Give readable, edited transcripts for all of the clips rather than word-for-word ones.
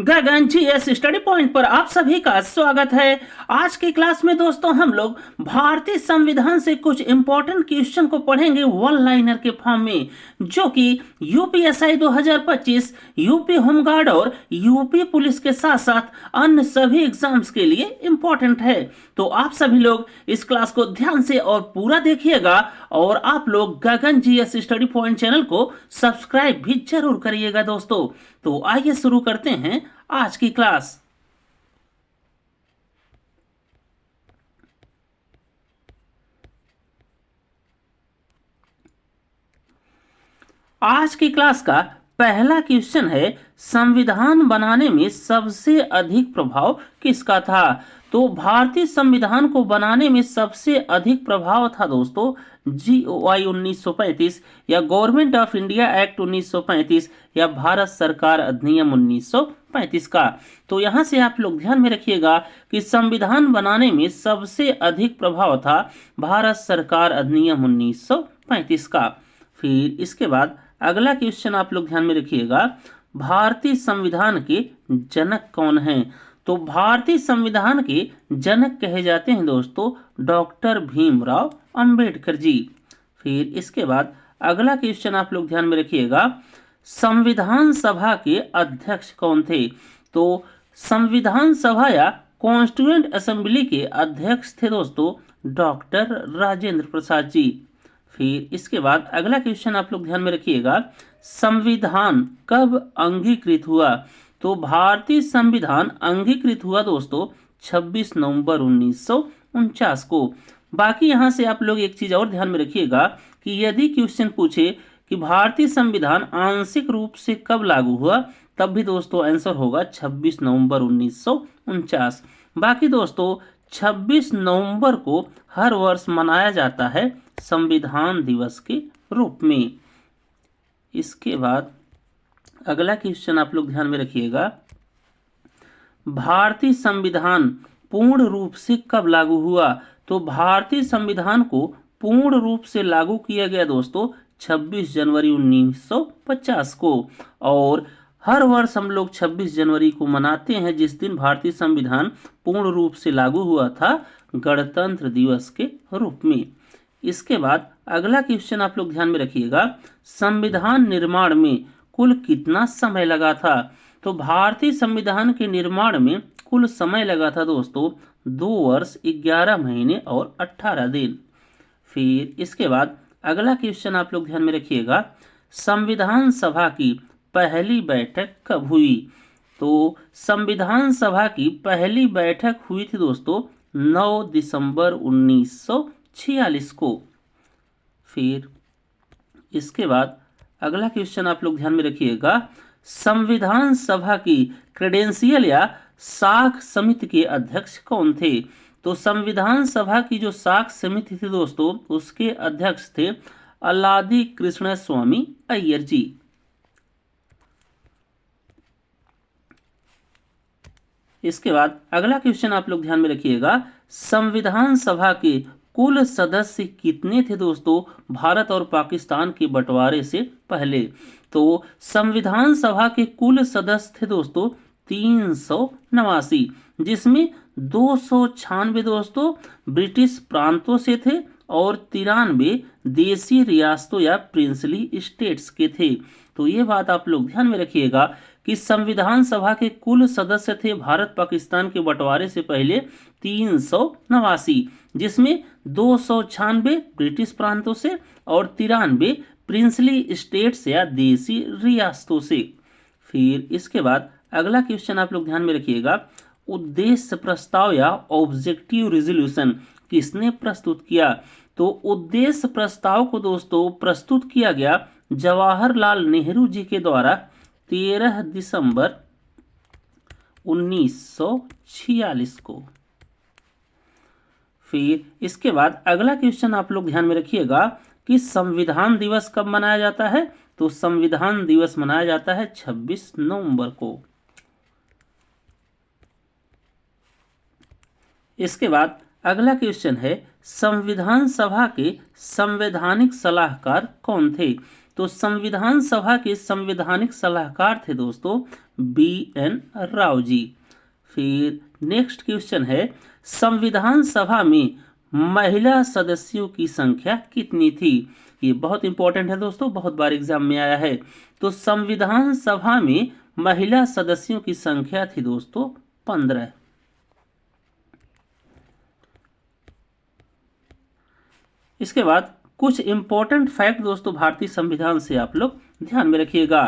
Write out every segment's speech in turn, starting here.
गगन GS study point पर आप सभी का स्वागत है। आज की क्लास में दोस्तों हम लोग भारतीय संविधान से कुछ इंपॉर्टेंट क्वेश्चन को पढ़ेंगे वन लाइनर के फॉर्म में, जो कि यूपीएसआई 2025, यूपी होमगार्ड और यूपी पुलिस के साथ साथ अन्य सभी एग्जाम्स के लिए इंपॉर्टेंट है। तो आप सभी लोग इस क्लास को ध्यान से और पूरा देखिएगा और आप लोग गगन जीएस स्टडी पॉइंट चैनल को सब्सक्राइब भी जरूर करिएगा दोस्तों। तो आइए शुरू करते हैं आज की क्लास। आज की क्लास का पहला क्वेश्चन है, संविधान बनाने में सबसे अधिक प्रभाव किसका था? तो भारतीय संविधान को बनाने में सबसे अधिक प्रभाव था दोस्तों GOI 1935 या गवर्नमेंट ऑफ इंडिया एक्ट 1935 या भारत सरकार अधिनियम 1935 का। तो यहां से आप लोग ध्यान में रखिएगा कि संविधान बनाने में सबसे अधिक प्रभाव था भारत सरकार अधिनियम 1935 का। फिर इसके बाद अगला क्वेश्चन आप लोग ध्यान में रखिएगा, भारतीय संविधान के जनक कौन हैं? तो भारतीय संविधान के जनक कहे जाते हैं दोस्तों डॉक्टर भीमराव अंबेडकर जी। फिर इसके बाद अगला क्वेश्चन आप लोग ध्यान में रखिएगा, संविधान सभा के अध्यक्ष कौन थे? तो संविधान सभा या कॉन्स्टिट्यूएंट असेंबली के अध्यक्ष थे दोस्तों डॉक्टर राजेंद्र प्रसाद जी। फिर इसके बाद अगला क्वेश्चन आप लोग ध्यान में रखिएगा, संविधान कब अंगीकृत हुआ? तो भारतीय संविधान अंगीकृत हुआ दोस्तों 26 नवंबर 1949 को। बाकी यहां से आप लोग एक चीज और ध्यान में रखिएगा कि यदि क्वेश्चन पूछे कि भारतीय संविधान आंशिक रूप से कब लागू हुआ, तब भी दोस्तों आंसर होगा 26 नवंबर 1949। बाकी दोस्तों 26 नवंबर को हर वर्ष मनाया जाता है संविधान दिवस के रूप में। इसके बाद अगला क्वेश्चन आप लोग ध्यान में रखिएगा, भारतीय संविधान पूर्ण रूप से कब लागू हुआ? तो भारतीय संविधान को पूर्ण रूप से लागू किया गया दोस्तों 26 जनवरी 1950 को। और हर वर्ष हम लोग 26 जनवरी को मनाते हैं जिस दिन भारतीय संविधान पूर्ण रूप से लागू हुआ था गणतंत्र दिवस के रूप में। इसके बाद अगला क्वेश्चन आप लोग ध्यान में रखिएगा, संविधान निर्माण में कुल कितना समय लगा था? तो भारतीय संविधान के निर्माण में कुल समय लगा था दोस्तों 2 वर्ष 11 महीने और 18 दिन। फिर इसके बाद अगला क्वेश्चन आप लोग ध्यान में रखिएगा, संविधान सभा की पहली बैठक कब हुई? तो संविधान सभा की पहली बैठक हुई थी दोस्तों 9 दिसंबर 1946 को। फिर इसके बाद अगला क्वेश्चन आप लोग ध्यान में रखिएगा, संविधान सभा की क्रेडेंशियल या साख समिति के अध्यक्ष कौन थे? तो संविधान सभा की जो साख समिति थी दोस्तों उसके अध्यक्ष थे अल्लादी कृष्ण स्वामी अय्यर जी। इसके बाद अगला क्वेश्चन आप लोग ध्यान में रखिएगा, संविधान सभा के कुल सदस्य कितने थे दोस्तों भारत और पाकिस्तान के बंटवारे से पहले? तो संविधान सभा के कुल सदस्य थे दोस्तों 389, जिसमें 296 दोस्तों ब्रिटिश प्रांतों से थे और 93 देशी रियासतों या प्रिंसली स्टेट्स के थे। तो ये बात आप लोग ध्यान में रखिएगा कि संविधान सभा के कुल सदस्य थे भारत पाकिस्तान के बंटवारे से पहले 389, जिसमें 296 ब्रिटिश प्रांतों से और 93 प्रिंसली स्टेट्स या देशी रियासतों से। फिर इसके बाद अगला क्वेश्चन आप लोग ध्यान में रखिएगा, उद्देश्य प्रस्ताव या ऑब्जेक्टिव रेजोल्यूशन किसने प्रस्तुत किया? तो उद्देश्य प्रस्ताव को दोस्तों प्रस्तुत किया गया जवाहरलाल नेहरू जी के द्वारा 13 दिसंबर 1946 को। फिर इसके बाद अगला क्वेश्चन आप लोग ध्यान में रखिएगा कि संविधान दिवस कब मनाया जाता है? तो संविधान दिवस मनाया जाता है 26 नवंबर को। इसके बाद अगला क्वेश्चन है, संविधान सभा के संवैधानिक सलाहकार कौन थे? तो संविधान सभा के संवैधानिक सलाहकार थे दोस्तों BN राव जी। फिर नेक्स्ट क्वेश्चन है, संविधान सभा में महिला सदस्यों की संख्या कितनी थी? ये बहुत इंपॉर्टेंट है दोस्तों, बहुत बार एग्जाम में आया है। तो संविधान सभा में महिला सदस्यों की संख्या थी दोस्तों 15। इसके बाद कुछ इंपॉर्टेंट फैक्ट दोस्तों भारतीय संविधान से आप लोग ध्यान में रखिएगा।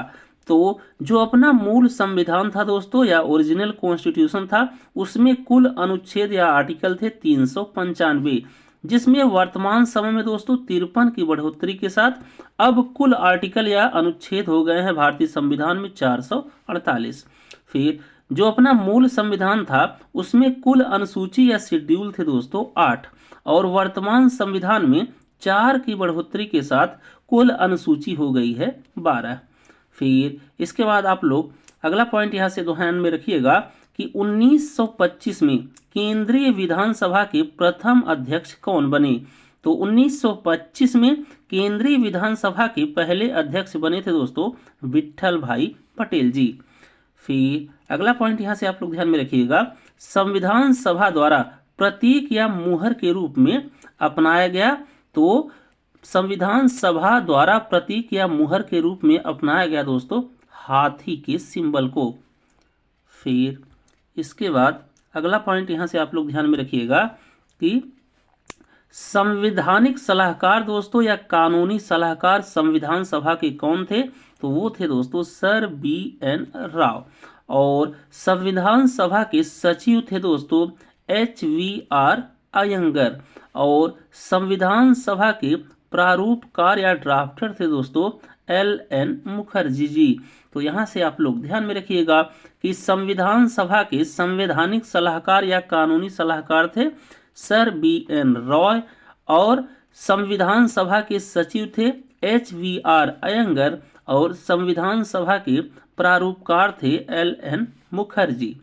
तो जो अपना मूल संविधान था दोस्तों या ओरिजिनल कॉन्स्टिट्यूशन था, उसमें कुल अनुच्छेद या आर्टिकल थे 395, जिसमें वर्तमान समय में दोस्तों 53 की बढ़ोतरी के साथ अब कुल आर्टिकल या अनुच्छेद हो गए हैं भारतीय संविधान में 448। फिर जो अपना मूल संविधान था उसमें कुल अनुसूची या शेड्यूल थे दोस्तों 8, और वर्तमान संविधान में 4 की बढ़ोतरी के साथ कुल अनुसूची हो गई है 12। फिर इसके बाद आप लोग अगला पॉइंट यहाँ से ध्यान में रखिएगा कि 1925 में केंद्रीय विधानसभा के प्रथम अध्यक्ष कौन बने? तो 1925 में केंद्रीय विधानसभा के पहले अध्यक्ष बने थे दोस्तों विट्ठल भाई पटेल जी। फिर अगला पॉइंट यहाँ से आप लोग ध्यान में रखिएगा, संविधान सभा द्वारा प्रतीक या मुहर के रूप में अपनाया गया। तो संविधान सभा द्वारा प्रतीक या मुहर के रूप में अपनाया गया दोस्तों हाथी के सिंबल को। फिर इसके बाद अगला पॉइंट यहां से आप लोग ध्यान में रखिएगा कि संवैधानिक सलाहकार दोस्तों या कानूनी सलाहकार संविधान सभा के कौन थे? तो वो थे दोस्तों सर BN राव। और संविधान सभा के सचिव थे दोस्तों HVR अयंगर। और संविधान सभा के प्रारूपकार या ड्राफ्टर थे दोस्तों LN मुखर्जी जी। तो यहाँ से आप लोग ध्यान में रखिएगा कि संविधान सभा के संवैधानिक सलाहकार या कानूनी सलाहकार थे सर BN रॉय, और संविधान सभा के सचिव थे HVR अयंगर, और संविधान सभा के प्रारूपकार थे LN मुखर्जी।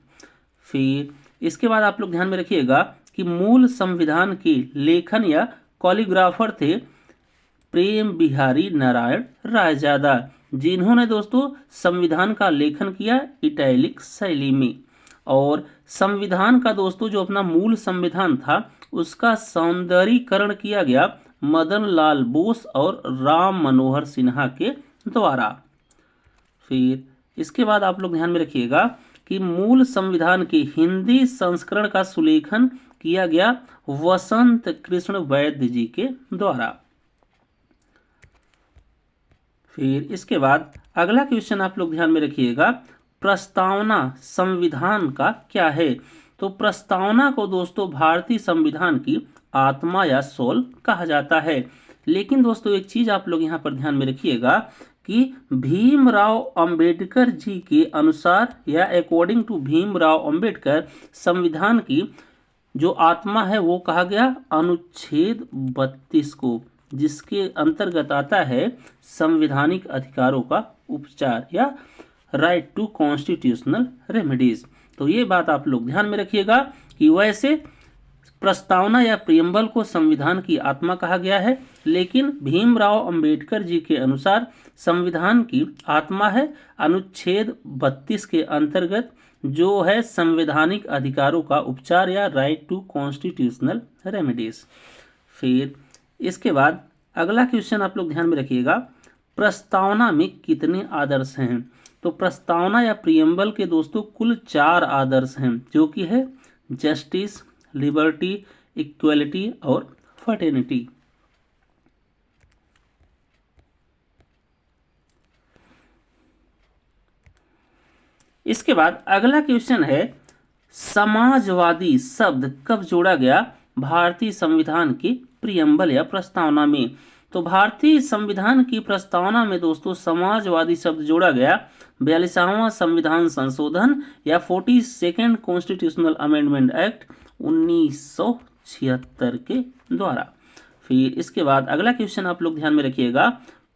फिर इसके बाद आप लोग ध्यान में रखिएगा कि मूल संविधान के लेखन या कॉलिग्राफर थे प्रेम बिहारी नारायण रायजादा, जिन्होंने दोस्तों संविधान का लेखन किया इटैलिक शैली में। और संविधान का दोस्तों जो अपना मूल संविधान था उसका सौंदर्यीकरण किया गया मदन लाल बोस और राम मनोहर सिन्हा के द्वारा। फिर इसके बाद आप लोग ध्यान में रखिएगा कि मूल संविधान के हिंदी संस्करण का सुलेखन किया गया वसंत कृष्ण वैद्य जी के द्वारा। फिर इसके बाद अगला क्वेश्चन आप लोग ध्यान में रखिएगा, प्रस्तावना संविधान का क्या है? तो प्रस्तावना को दोस्तों भारतीय संविधान की आत्मा या सोल कहा जाता है। लेकिन दोस्तों एक चीज आप लोग यहाँ पर ध्यान में रखिएगा कि भीमराव अंबेडकर जी के अनुसार या अकॉर्डिंग टू भीमराव अंबेडकर संविधान की जो आत्मा है वो कहा गया अनुच्छेद 32 को, जिसके अंतर्गत आता है संवैधानिक अधिकारों का उपचार या राइट टू कॉन्स्टिट्यूशनल रेमेडीज। तो ये बात आप लोग ध्यान में रखिएगा कि वैसे प्रस्तावना या प्रियम्बल को संविधान की आत्मा कहा गया है, लेकिन भीमराव अंबेडकर जी के अनुसार संविधान की आत्मा है अनुच्छेद 32 के अंतर्गत जो है संवैधानिक अधिकारों का उपचार या राइट टू कॉन्स्टिट्यूशनल रेमेडीज। फिर इसके बाद अगला क्वेश्चन आप लोग ध्यान में रखिएगा, प्रस्तावना में कितने आदर्श हैं? तो प्रस्तावना या प्रियम्बल के दोस्तों कुल 4 आदर्श हैं, जो कि है जस्टिस, लिबर्टी, इक्वलिटी और फर्टेनिटी। इसके बाद अगला क्वेश्चन है, समाजवादी शब्द कब जोड़ा गया भारतीय संविधान की प्रियम्बल या प्रस्तावना में? तो भारतीय संविधान की प्रस्तावना में दोस्तों समाजवादी शब्द जोड़ा गया 42वां संविधान संशोधन या 42nd कॉन्स्टिट्यूशनल अमेंडमेंट एक्ट 1976 के द्वारा। फिर इसके बाद अगला क्वेश्चन आप लोग ध्यान में रखिएगा,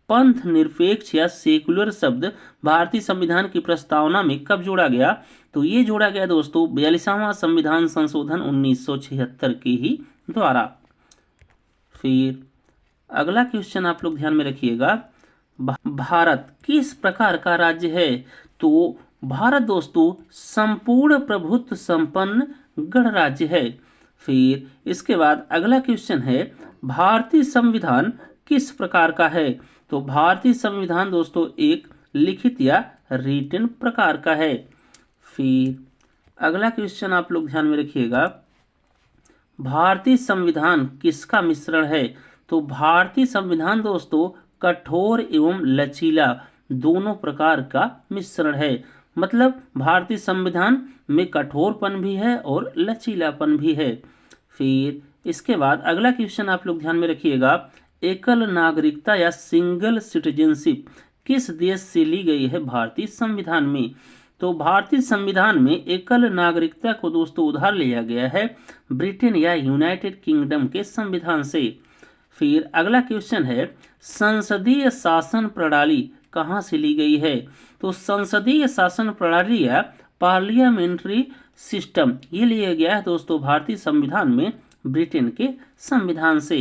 पंथ निरपेक्ष या सेकुलर शब्द भारतीय संविधान की प्रस्तावना में कब जोड़ा गया? तो ये जोड़ा गया दोस्तों 42वां संविधान संशोधन 1976 के ही द्वारा। फिर अगला क्वेश्चन आप लोग ध्यान में रखिएगा, भारत किस प्रकार का राज्य है? तो भारत दोस्तों संपूर्ण प्रभुत्व संपन्न गणराज्य है। फिर इसके बाद अगला क्वेश्चन है, भारतीय संविधान किस प्रकार का है? तो भारतीय संविधान दोस्तों एक लिखित या रिटन प्रकार का है। फिर अगला क्वेश्चन आप लोग ध्यान में रखिएगा, भारतीय संविधान किसका मिश्रण है? तो भारतीय संविधान दोस्तों कठोर एवं लचीला दोनों प्रकार का मिश्रण है। मतलब भारतीय संविधान में कठोरपन भी है और लचीलापन भी है। फिर इसके बाद अगला क्वेश्चन आप लोग ध्यान में रखिएगा, एकल नागरिकता या सिंगल सिटीजनशिप किस देश से ली गई है भारतीय संविधान में? तो भारतीय संविधान में एकल नागरिकता को दोस्तों उधार लिया गया है ब्रिटेन या यूनाइटेड किंगडम के संविधान से। फिर अगला क्वेश्चन है, संसदीय शासन प्रणाली कहां से ली गई है? तो संसदीय शासन प्रणाली या पार्लियामेंट्री सिस्टम ये लिया गया है दोस्तों भारतीय संविधान में ब्रिटेन के संविधान से।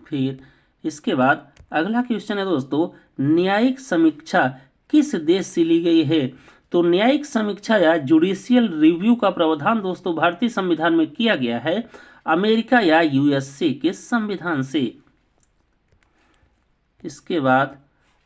फिर इसके बाद अगला क्वेश्चन है दोस्तों, न्यायिक समीक्षा किस देश से ली गई है? तो न्यायिक समीक्षा या जुडिशियल रिव्यू का प्रावधान दोस्तों भारतीय संविधान में किया गया है अमेरिका या यूएसए के संविधान से। इसके बाद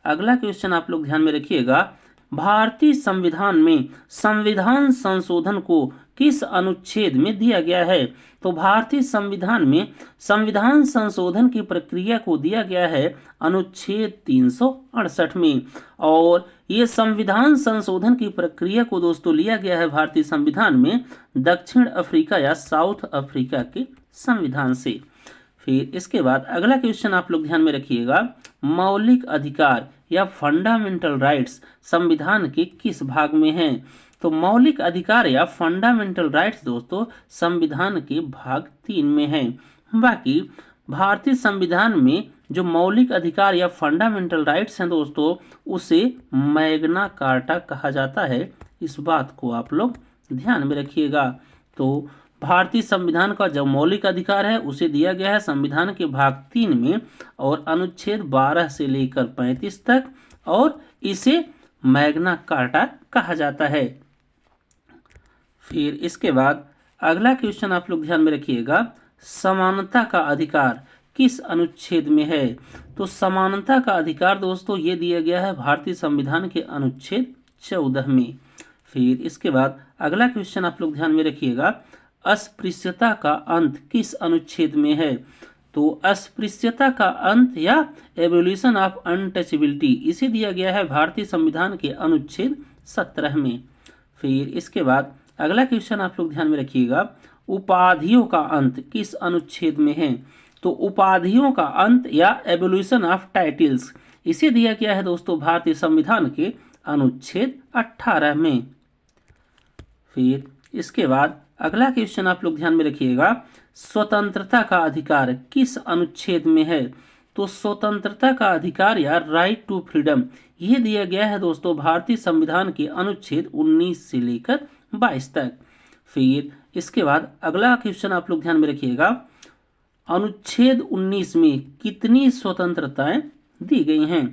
अगला क्वेश्चन आप लोग ध्यान में रखिएगा, भारतीय संविधान में संविधान संशोधन को किस अनुच्छेद में दिया गया है? तो भारतीय संविधान में संविधान संशोधन की प्रक्रिया को दिया गया है अनुच्छेद 368 में। और ये संविधान संशोधन की प्रक्रिया को दोस्तों लिया गया है भारतीय संविधान में दक्षिण अफ्रीका या साउथ अफ्रीका के संविधान से। फिर इसके बाद अगला क्वेश्चन आप लोग ध्यान में रखिएगा, मौलिक अधिकार या फंडामेंटल राइट्स संविधान के किस भाग में हैं? तो मौलिक अधिकार या फंडामेंटल राइट्स दोस्तों संविधान के भाग 3 में हैं। बाकी भारतीय संविधान में जो मौलिक अधिकार या फंडामेंटल राइट्स हैं दोस्तों उसे मैग्ना कार्टा कहा जाता है। इस बात को आप लोग ध्यान में रखिएगा। तो भारतीय संविधान का जो मौलिक अधिकार है उसे दिया गया है संविधान के भाग 3 में और अनुच्छेद 12 से लेकर 35 तक, और इसे मैग्ना कार्टा कहा जाता है। फिर इसके बाद अगला क्वेश्चन आप लोग ध्यान में रखिएगा, समानता का अधिकार किस अनुच्छेद में है? तो समानता का अधिकार दोस्तों ये दिया गया है भारतीय संविधान के अनुच्छेद 14 में। फिर इसके बाद अगला क्वेश्चन आप लोग ध्यान में रखिएगा, अस्पृश्यता का अंत किस अनुच्छेद में है? तो अस्पृश्यता का अंत या एबोल्यूशन ऑफ अनटचेबिलिटी इसे दिया गया है भारतीय संविधान के अनुच्छेद 17 में। फिर इसके बाद अगला क्वेश्चन आप लोग ध्यान में रखिएगा, उपाधियों का अंत किस अनुच्छेद में है? तो उपाधियों का अंत या एबोल्यूशन ऑफ टाइटल्स इसे दिया गया है दोस्तों भारतीय संविधान के अनुच्छेद 18 में। फिर इसके बाद अगला क्वेश्चन आप लोग ध्यान में रखिएगा, स्वतंत्रता का अधिकार किस अनुच्छेद में है? तो स्वतंत्रता का अधिकार या राइट टू फ्रीडम ये दिया गया है दोस्तों भारतीय संविधान के अनुच्छेद 19 से लेकर 22 तक। फिर इसके बाद अगला क्वेश्चन आप लोग ध्यान में रखिएगा, अनुच्छेद 19 में कितनी स्वतंत्रताएं दी गई हैं?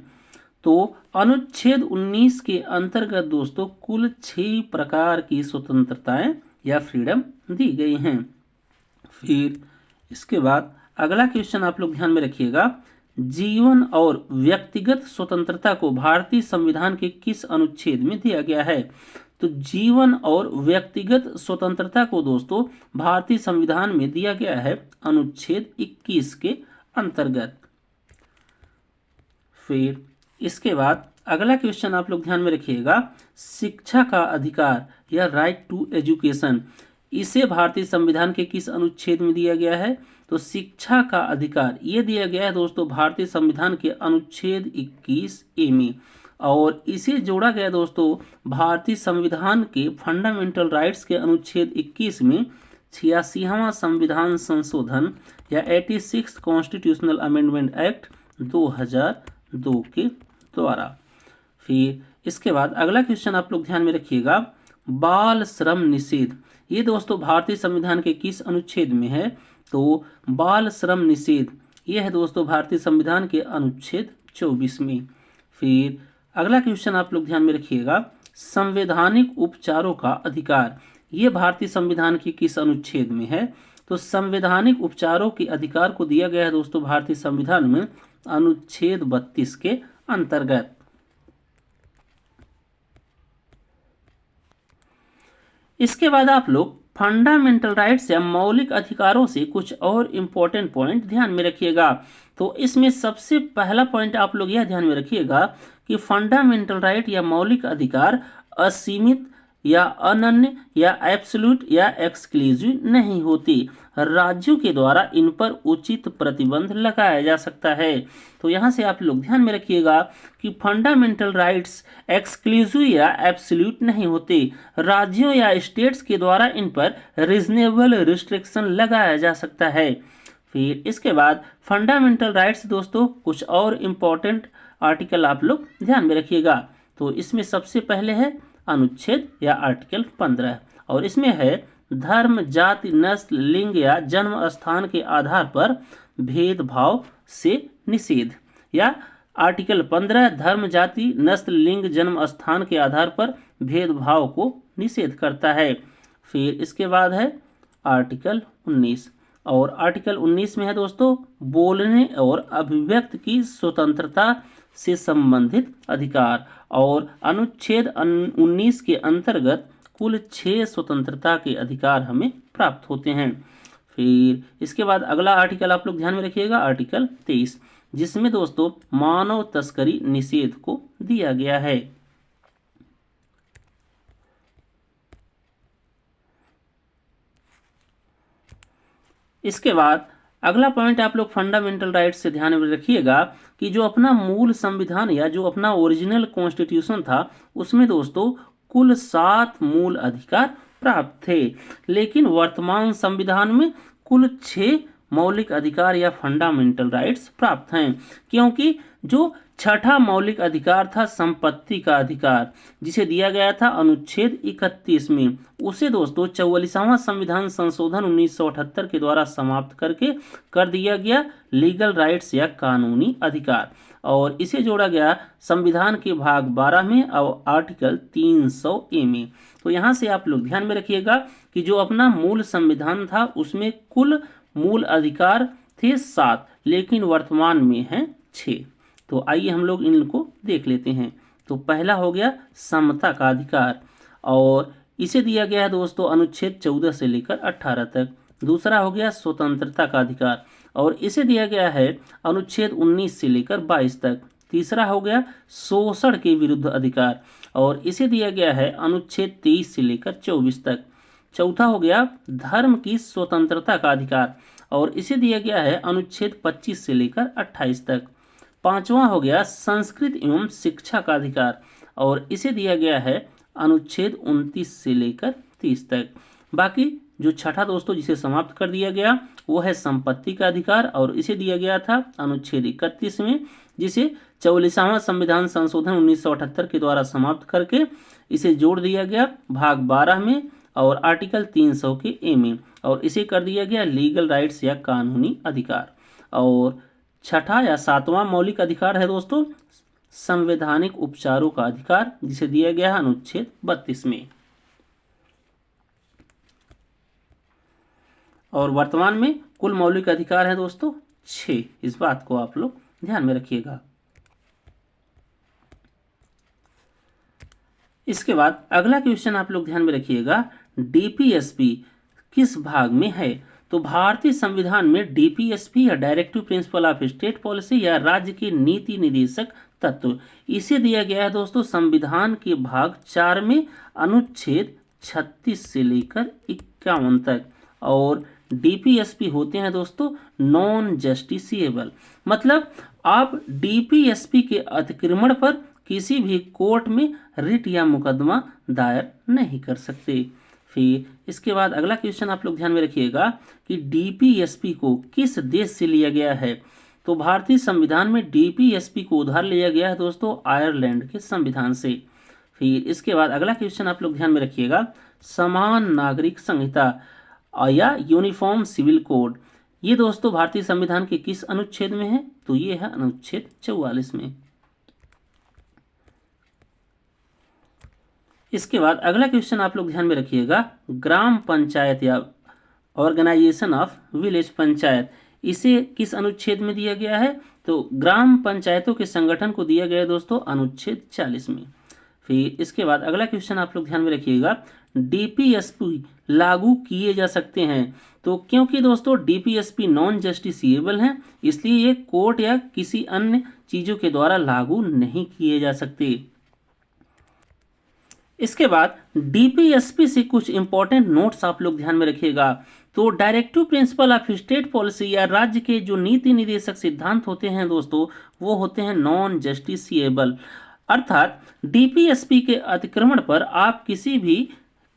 तो अनुच्छेद 19 के अंतर्गत दोस्तों कुल 6 प्रकार की स्वतंत्रताएं या फ्रीडम दी गई हैं। फिर इसके बाद अगला क्वेश्चन आप लोग ध्यान में रखिएगा, जीवन और व्यक्तिगत स्वतंत्रता को भारतीय संविधान के किस अनुच्छेद में दिया गया है? तो जीवन और व्यक्तिगत स्वतंत्रता को दोस्तों भारतीय संविधान में दिया गया है अनुच्छेद 21 के अंतर्गत। फिर इसके बाद अगला क्वेश्चन आप लोग ध्यान में रखिएगा, शिक्षा का अधिकार या राइट टू एजुकेशन इसे भारतीय संविधान के किस अनुच्छेद में दिया गया है? तो शिक्षा का अधिकार ये दिया गया है दोस्तों भारतीय संविधान के अनुच्छेद 21A में, और इसे जोड़ा गया दोस्तों भारतीय संविधान के फंडामेंटल राइट्स के अनुच्छेद 21 में 86वां संविधान संशोधन या 86 कॉन्स्टिट्यूशनल अमेंडमेंट एक्ट 2002 के द्वारा। फिर इसके बाद अगला क्वेश्चन आप लोग ध्यान में रखिएगा, बाल श्रम निषेध ये दोस्तों भारतीय संविधान के किस अनुच्छेद में है? तो बाल श्रम निषेध ये है दोस्तों भारतीय संविधान के अनुच्छेद 24 में। फिर अगला क्वेश्चन आप लोग ध्यान में रखिएगा, संवैधानिक उपचारों का अधिकार, ये भारतीय संविधान के किस अनुच्छेद में है? तो संवैधानिक उपचारों के अधिकार को दिया गया है दोस्तों भारतीय संविधान में अनुच्छेद 32 के अंतर्गत। इसके बाद आप लोग फंडामेंटल राइट्स या मौलिक अधिकारों से कुछ और इम्पोर्टेंट पॉइंट ध्यान में रखिएगा। तो इसमें सबसे पहला पॉइंट आप लोग यह ध्यान में रखिएगा कि फंडामेंटल राइट या मौलिक अधिकार असीमित या अनन्य या एब्सोल्यूट या एक्सक्लूसिव नहीं होती, राज्यों के द्वारा इन पर उचित प्रतिबंध लगाया जा सकता है। तो यहाँ से आप लोग ध्यान में रखिएगा कि फंडामेंटल राइट्स एक्सक्लूसिव या एब्सोल्यूट नहीं होते, राज्यों या स्टेट्स के द्वारा इन पर रीजनेबल रिस्ट्रिक्शन लगाया जा सकता है। फिर इसके बाद फंडामेंटल राइट्स दोस्तों कुछ और इम्पोर्टेंट आर्टिकल आप लोग ध्यान में रखिएगा। तो इसमें सबसे पहले है अनुच्छेद या आर्टिकल 15 और इसमें है धर्म, जाति, नस्ल, लिंग या जन्म स्थान के आधार पर भेदभाव से निषेध, या आर्टिकल 15 धर्म, जाति, नस्ल, लिंग, जन्म स्थान के आधार पर भेदभाव को निषेध करता है। फिर इसके बाद है आर्टिकल 19 और आर्टिकल 19 में है दोस्तों बोलने और अभिव्यक्ति की स्वतंत्रता से संबंधित अधिकार, और अनुच्छेद 19 के अंतर्गत कुल 6 स्वतंत्रता के अधिकार हमें प्राप्त होते हैं। फिर इसके बाद अगला आर्टिकल आप लोग ध्यान में रखिएगा आर्टिकल 23, जिसमें दोस्तों मानव तस्करी निषेध को दिया गया है। इसके बाद अगला पॉइंट आप लोग फंडामेंटल राइट्स से ध्यान में रखिएगा कि जो अपना मूल संविधान या जो अपना ओरिजिनल कॉन्स्टिट्यूशन था उसमें दोस्तों कुल 7 मूल अधिकार प्राप्त थे, लेकिन वर्तमान संविधान में कुल 6 मौलिक अधिकार या फंडामेंटल राइट्स प्राप्त हैं, क्योंकि जो छठा मौलिक अधिकार था संपत्ति का अधिकार, जिसे दिया गया था अनुच्छेद 31 में, उसे दोस्तों 44वां संविधान संशोधन 1978 के द्वारा समाप्त करके कर दिया गया लीगल राइट्स या कानूनी अधिकार, और इसे जोड़ा गया संविधान के भाग 12 में और आर्टिकल 300A में। तो यहाँ से आप लोग ध्यान में रखिएगा कि जो अपना मूल संविधान था उसमें कुल मूल अधिकार थे 7, लेकिन वर्तमान में हैं 6। तो आइए हम लोग इनको देख लेते हैं। तो पहला हो गया समता का अधिकार, और इसे दिया गया है दोस्तों अनुच्छेद 14 से लेकर 18 तक। दूसरा हो गया स्वतंत्रता का अधिकार, और इसे दिया गया है अनुच्छेद 19 से लेकर 22 तक। तीसरा हो गया शोषण के विरुद्ध अधिकार, और इसे दिया गया है अनुच्छेद 23 से लेकर 24 तक। चौथा हो गया धर्म की स्वतंत्रता का अधिकार, और इसे दिया गया है अनुच्छेद 25 से लेकर 28 तक। पांचवा हो गया संस्कृत एवं शिक्षा का अधिकार, और इसे दिया गया है अनुच्छेद 29 से लेकर 30 तक। बाकी जो छठा दोस्तों जिसे समाप्त कर दिया गया वो है संपत्ति का अधिकार, और इसे दिया गया था अनुच्छेद 31 में, जिसे 44वां संविधान संशोधन 1978 के द्वारा समाप्त करके इसे जोड़ दिया गया भाग 12 में और आर्टिकल 300 के ए में, और इसे कर दिया गया लीगल राइट्स या कानूनी अधिकार। और छठा या 7वां मौलिक अधिकार है दोस्तों संवैधानिक उपचारों का अधिकार, जिसे दिया गया है अनुच्छेद 32 में। और वर्तमान में कुल मौलिक अधिकार है दोस्तों 6, इस बात को आप लोग ध्यान में रखिएगा। इसके बाद अगला क्वेश्चन आप लोग ध्यान में रखिएगा, डीपीएसपी किस भाग में है? तो भारतीय संविधान में डीपीएसपी या directive principle of state policy या राज्य के नीति निर्देशक तत्व, इसे दिया गया है दोस्तों संविधान के भाग 4 में अनुच्छेद 36 से लेकर 51 तक। और डीपीएसपी होते हैं दोस्तों नॉन जस्टिसिएबल, मतलब आप डीपीएसपी के अतिक्रमण पर किसी भी कोर्ट में रिट या मुकदमा दायर नहीं कर सकते। फिर इसके बाद अगला क्वेश्चन आप लोग ध्यान में रखिएगा कि डीपीएसपी को किस देश से लिया गया है? तो भारतीय संविधान में डीपीएसपी को उधार लिया गया है दोस्तों आयरलैंड के संविधान से। फिर इसके बाद अगला क्वेश्चन आप लोग ध्यान में रखिएगा, समान नागरिक संहिता या यूनिफॉर्म सिविल कोड, ये दोस्तों भारतीय संविधान के किस अनुच्छेद में है? तो ये है अनुच्छेद 44 में। इसके बाद अगला क्वेश्चन आप लोग ध्यान में रखिएगा, ग्राम पंचायत या ऑर्गेनाइजेशन ऑफ विलेज पंचायत, इसे किस अनुच्छेद में दिया गया है? तो ग्राम पंचायतों के संगठन को दिया गया है दोस्तों अनुच्छेद 40 में। फिर इसके बाद अगला क्वेश्चन आप लोग ध्यान में रखिएगा, डीपीएसपी लागू किए जा सकते हैं, तो क्योंकि दोस्तों डीपीएसपी नॉन जस्टिसिएबल हैं, इसलिए ये कोर्ट या किसी अन्य चीजों के द्वारा लागू नहीं किए जा सकते। इसके बाद डीपीएसपी से कुछ इंपॉर्टेंट नोट्स आप लोग ध्यान में रखिएगा। तो directive principle of state policy या राज्य के जो नीति निर्देशक सिद्धांत होते हैं दोस्तों, वो होते हैं नॉन जस्टिसिएबल, अर्थात डीपीएसपी के अतिक्रमण पर आप किसी भी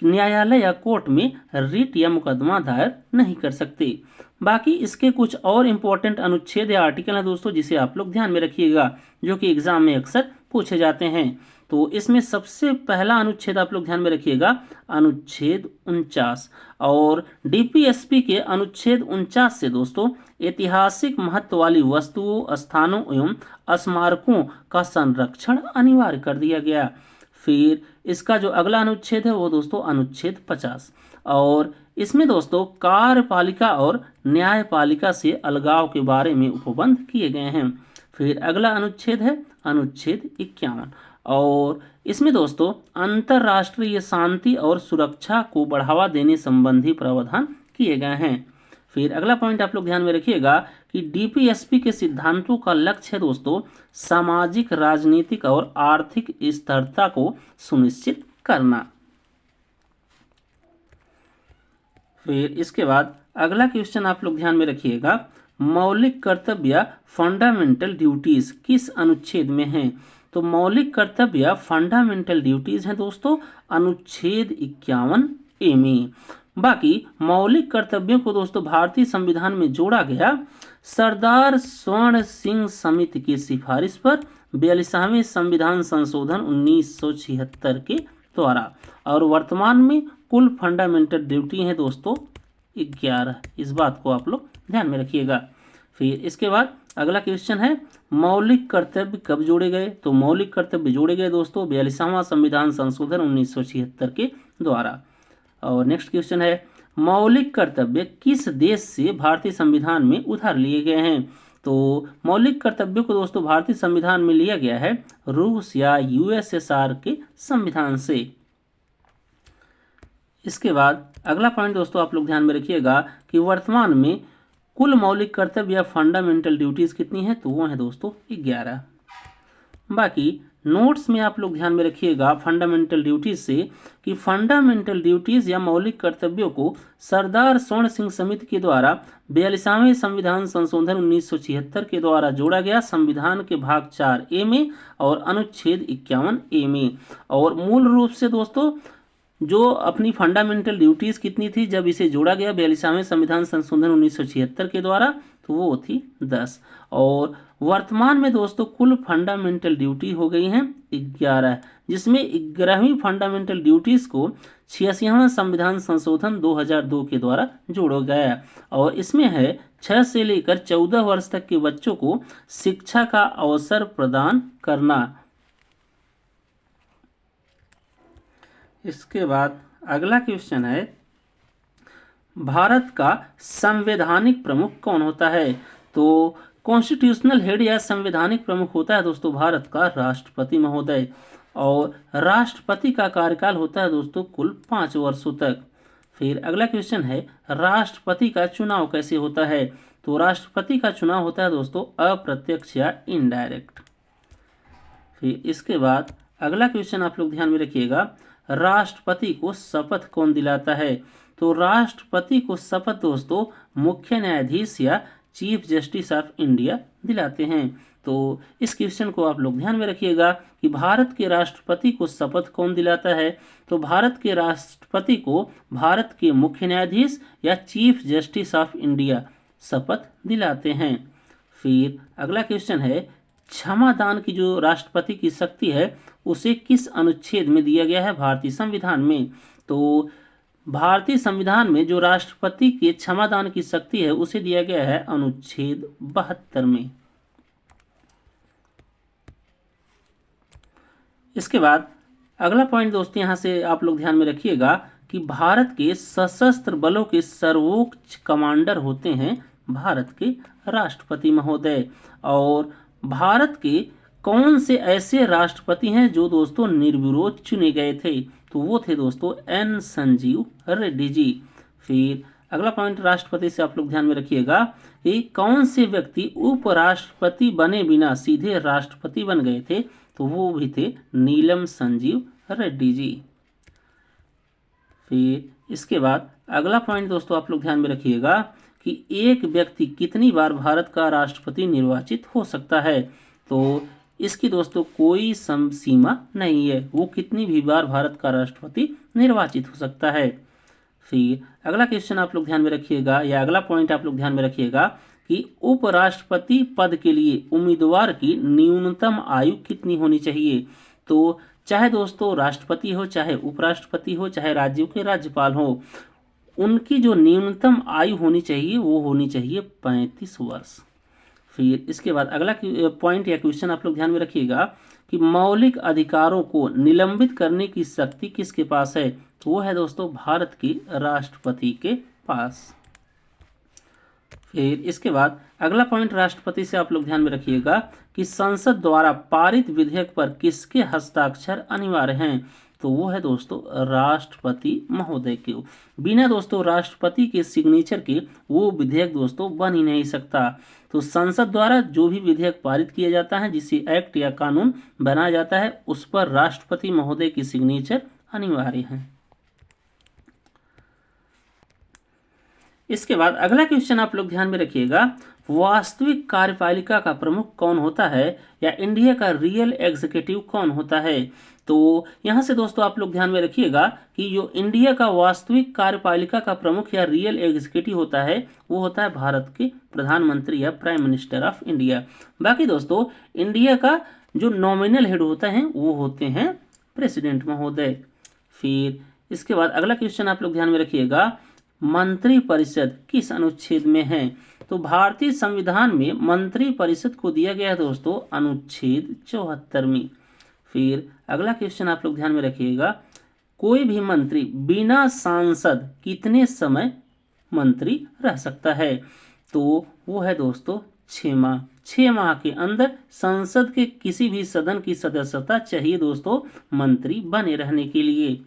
न्यायालय या कोर्ट में रिट या मुकदमा दायर नहीं कर सकते। बाकी इसके कुछ और इंपॉर्टेंट अनुच्छेद या आर्टिकल हैं दोस्तों, जिसे आप लोग ध्यान में रखिएगा, जो कि एग्जाम में अक्सर पूछे जाते हैं। तो इसमें सबसे पहला अनुच्छेद आप लोग ध्यान में रखिएगा, अनुच्छेद 49, और डीपीएसपी के अनुच्छेद 49 से दोस्तों ऐतिहासिक महत्व वाली वस्तुओं, स्थानों एवं स्मारकों का संरक्षण अनिवार्य कर दिया गया। फिर इसका जो अगला अनुच्छेद है वो दोस्तों अनुच्छेद 50, और इसमें दोस्तों कार्यपालिका और न्यायपालिका से अलगाव के बारे में उपबंध किए गए हैं। फिर अगला अनुच्छेद है अनुच्छेद 51, और इसमें दोस्तों अंतर्राष्ट्रीय शांति और सुरक्षा को बढ़ावा देने संबंधी प्रावधान किए गए हैं। फिर अगला पॉइंट आप लोग ध्यान में रखिएगा कि डीपीएसपी के सिद्धांतों का लक्ष्य है दोस्तों सामाजिक, राजनीतिक और आर्थिक स्थिरता को सुनिश्चित करना। फिर इसके बाद अगला क्वेश्चन आप लोग ध्यान में रखिएगा, मौलिक कर्तव्य फंडामेंटल ड्यूटीज किस अनुच्छेद में है? तो मौलिक कर्तव्य फंडामेंटल ड्यूटीज हैं दोस्तों अनुच्छेद 51A में। बाकी मौलिक कर्तव्यों को दोस्तों भारतीय संविधान में जोड़ा गया सरदार स्वर्ण सिंह समिति की सिफारिश पर 42वें संविधान संशोधन 1976 के द्वारा, और वर्तमान में कुल फंडामेंटल ड्यूटी है दोस्तों 11। इस बात को आप लोग ध्यान में रखिएगा। फिर इसके बाद अगला क्वेश्चन है, मौलिक कर्तव्य कब जोड़े गए? तो मौलिक कर्तव्य जोड़े गए दोस्तों 42वां संविधान संशोधन 1976 के द्वारा। और नेक्स्ट क्वेश्चन है, मौलिक कर्तव्य किस देश से भारतीय संविधान में उधार लिए गए हैं? तो मौलिक कर्तव्यों को दोस्तों भारतीय संविधान में लिया गया है रूस या यूएसएसआर के संविधान से। इसके बाद अगला पॉइंट दोस्तों आप लोग ध्यान में रखिएगा कि वर्तमान में कुल मौलिक कर्तव्य या फंडामेंटल ड्यूटीज कितनी है? तो वो है दोस्तों 11। बाकी नोट्स में आप लोग ध्यान में रखिएगा फंडामेंटल ड्यूटीज से कि फंडामेंटल ड्यूटीज या मौलिक कर्तव्यों को सरदार स्वर्ण सिंह समिति के द्वारा 42वें संविधान संशोधन 1976 के द्वारा जोड़ा गया संविधान के भाग 4A में और अनुच्छेद 51A में। और मूल रूप से दोस्तों जो अपनी फंडामेंटल ड्यूटीज कितनी थी जब इसे जोड़ा गया 42वें संविधान संशोधन 1976 के द्वारा, तो वो थी 10, और वर्तमान में दोस्तों कुल फंडामेंटल ड्यूटी हो गई हैं 11, जिसमें 11वीं फंडामेंटल ड्यूटीज को 86वां संविधान संशोधन 2002 के द्वारा जोड़ा गया, और इसमें है 6 से लेकर 14 वर्ष तक के बच्चों को शिक्षा का अवसर प्रदान करना। इसके बाद अगला क्वेश्चन है, भारत का संवैधानिक प्रमुख कौन होता है? तो कॉन्स्टिट्यूशनल हेड या संवैधानिक प्रमुख होता है दोस्तों भारत का राष्ट्रपति महोदय, और राष्ट्रपति का कार्यकाल होता है दोस्तों कुल 5 वर्षों तक। फिर अगला क्वेश्चन है, राष्ट्रपति का चुनाव कैसे होता है? तो राष्ट्रपति का चुनाव होता है दोस्तों अप्रत्यक्ष या इनडायरेक्ट। फिर इसके बाद अगला क्वेश्चन आप लोग ध्यान में रखिएगा, राष्ट्रपति को शपथ कौन दिलाता है? तो राष्ट्रपति को शपथ दोस्तों मुख्य न्यायाधीश या चीफ जस्टिस ऑफ इंडिया दिलाते हैं। तो इस क्वेश्चन को आप लोग ध्यान में रखिएगा कि भारत के राष्ट्रपति को शपथ कौन दिलाता है? तो भारत के राष्ट्रपति को भारत के मुख्य न्यायाधीश या चीफ जस्टिस ऑफ इंडिया शपथ दिलाते हैं। फिर अगला क्वेश्चन है, क्षमा दान की जो राष्ट्रपति की शक्ति है उसे किस अनुच्छेद में दिया गया है भारतीय संविधान में? तो भारतीय संविधान में जो राष्ट्रपति के क्षमा दान की शक्ति है उसे दिया गया है अनुच्छेद 72 में। इसके बाद अगला पॉइंट दोस्तों यहाँ से आप लोग ध्यान में रखिएगा कि भारत के सशस्त्र बलों के सर्वोच्च कमांडर होते हैं भारत के राष्ट्रपति महोदय। और भारत के कौन से ऐसे राष्ट्रपति हैं जो दोस्तों निर्विरोध चुने गए थे? तो वो थे दोस्तों एन संजीव रेड्डी जी। फिर अगला पॉइंट राष्ट्रपति से आप लोग ध्यान में रखिएगा कि कौन से व्यक्ति उपराष्ट्रपति बने बिना सीधे राष्ट्रपति बन गए थे? तो वो भी थे नीलम संजीव रेड्डी जी। फिर इसके बाद अगला पॉइंट दोस्तों आप लोग ध्यान में रखिएगा कि एक व्यक्ति कितनी बार भारत का राष्ट्रपति निर्वाचित हो सकता है? तो इसकी दोस्तों कोई सीमा नहीं है, वो कितनी भी बार भारत का राष्ट्रपति निर्वाचित हो सकता है। फिर अगला क्वेश्चन आप लोग ध्यान में रखिएगा, या अगला पॉइंट आप लोग ध्यान में रखिएगा कि उपराष्ट्रपति पद के लिए उम्मीदवार की न्यूनतम आयु कितनी होनी चाहिए? तो चाहे दोस्तों राष्ट्रपति हो, चाहे उपराष्ट्रपति हो, चाहे राज्यों के राज्यपाल हो, उनकी जो न्यूनतम आयु होनी चाहिए वो होनी चाहिए 35 वर्ष। फिर इसके बाद अगला पॉइंट या क्वेश्चन आप लोग ध्यान में रखिएगा कि मौलिक अधिकारों को निलंबित करने की शक्ति किसके पास है? तो वो है दोस्तों भारत की राष्ट्रपति के पास। फिर इसके बाद अगला पॉइंट राष्ट्रपति से आप लोग ध्यान में रखिएगा कि संसद द्वारा पारित विधेयक पर किसके हस्ताक्षर अनिवार्य हैं? तो वो है दोस्तों राष्ट्रपति महोदय के। बिना दोस्तों राष्ट्रपति के सिग्नेचर के वो विधेयक दोस्तों बन ही नहीं सकता। तो संसद द्वारा जो भी विधेयक पारित किया जाता है, जिसे एक्ट या कानून बनाया जाता है, उस पर राष्ट्रपति महोदय की सिग्नेचर अनिवार्य है। इसके बाद अगला क्वेश्चन आप लोग ध्यान में रखिएगा, वास्तविक कार्यपालिका का प्रमुख कौन होता है, या इंडिया का रियल एग्जीक्यूटिव कौन होता है? तो यहां से दोस्तों आप लोग ध्यान में रखिएगा कि जो इंडिया का वास्तविक कार्यपालिका का प्रमुख या रियल एग्जीक्यूटिव होता है वो होता है भारत के प्रधानमंत्री या प्राइम मिनिस्टर ऑफ इंडिया। बाकी दोस्तों इंडिया का जो नॉमिनल हेड होता है वो होते हैं प्रेसिडेंट महोदय। फिर इसके बाद अगला क्वेश्चन आप लोग ध्यान में रखिएगा, मंत्री परिषद किस अनुच्छेद में है? तो भारतीय संविधान में मंत्री परिषद को दिया गया है दोस्तों अनुच्छेद 74 में। फिर अगला क्वेश्चन आप लोग ध्यान में रखिएगा, कोई भी मंत्री बिना सांसद कितने समय मंत्री रह सकता है? तो वो है दोस्तों 6 माह। 6 माह के अंदर संसद के किसी भी सदन की सदस्यता चाहिए दोस्तों मंत्री बने रहने के लिए।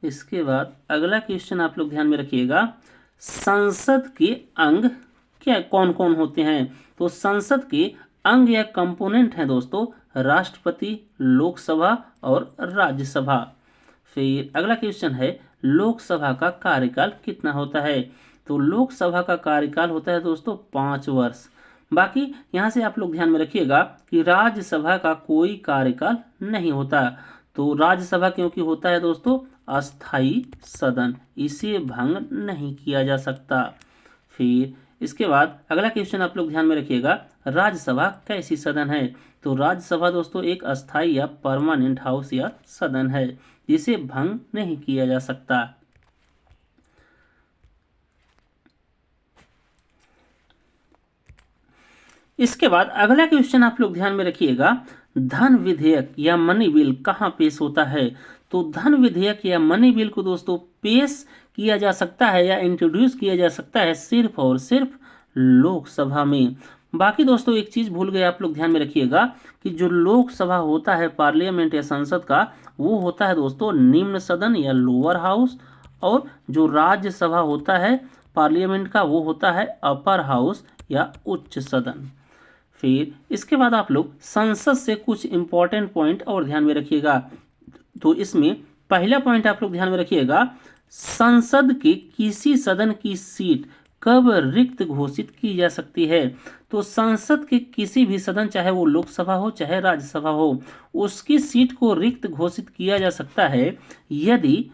इसके बाद अगला क्वेश्चन आप लोग ध्यान में रखिएगा, संसद के अंग क्या कौन कौन होते हैं? तो संसद के अंग या कंपोनेंट हैं दोस्तों राष्ट्रपति, लोकसभा और राज्यसभा। फिर अगला क्वेश्चन है, लोकसभा का कार्यकाल कितना होता है? तो लोकसभा का कार्यकाल होता है दोस्तों 5 वर्ष। बाकी यहाँ से आप लोग ध्यान में रखिएगा कि राज्यसभा का कोई कार्यकाल नहीं होता। तो राज्यसभा क्योंकि होता है दोस्तों अस्थाई सदन, इसे भंग नहीं किया जा सकता। फिर इसके बाद अगला क्वेश्चन आप लोग ध्यान में रखिएगा, राज्यसभा कैसी सदन है? तो राज्यसभा दोस्तों एक अस्थाई या परमानेंट हाउस या सदन है, जिसे भंग नहीं किया जा सकता। इसके बाद अगला क्वेश्चन आप लोग ध्यान में रखिएगा, धन विधेयक या मनी बिल कहाँ पेश होता है? तो धन विधेयक या मनी बिल को दोस्तों पेश किया जा सकता है या इंट्रोड्यूस किया जा सकता है सिर्फ और सिर्फ लोकसभा में। बाकी दोस्तों एक चीज भूल गए आप लोग ध्यान में रखिएगा कि जो लोकसभा होता है पार्लियामेंट या संसद का, वो होता है दोस्तों निम्न सदन या लोअर हाउस, और जो राज्यसभा होता है पार्लियामेंट का वो होता है अपर हाउस या उच्च सदन। फिर इसके बाद आप लोग संसद से कुछ इंपॉर्टेंट पॉइंट और ध्यान में रखिएगा। तो इसमें पहला पॉइंट आप लोग ध्यान में रखिएगा, संसद के किसी सदन की सीट कब रिक्त घोषित की जा सकती है? तो संसद के किसी भी सदन, चाहे वो लोकसभा हो चाहे राज्यसभा हो, उसकी सीट को रिक्त घोषित किया जा सकता है यदि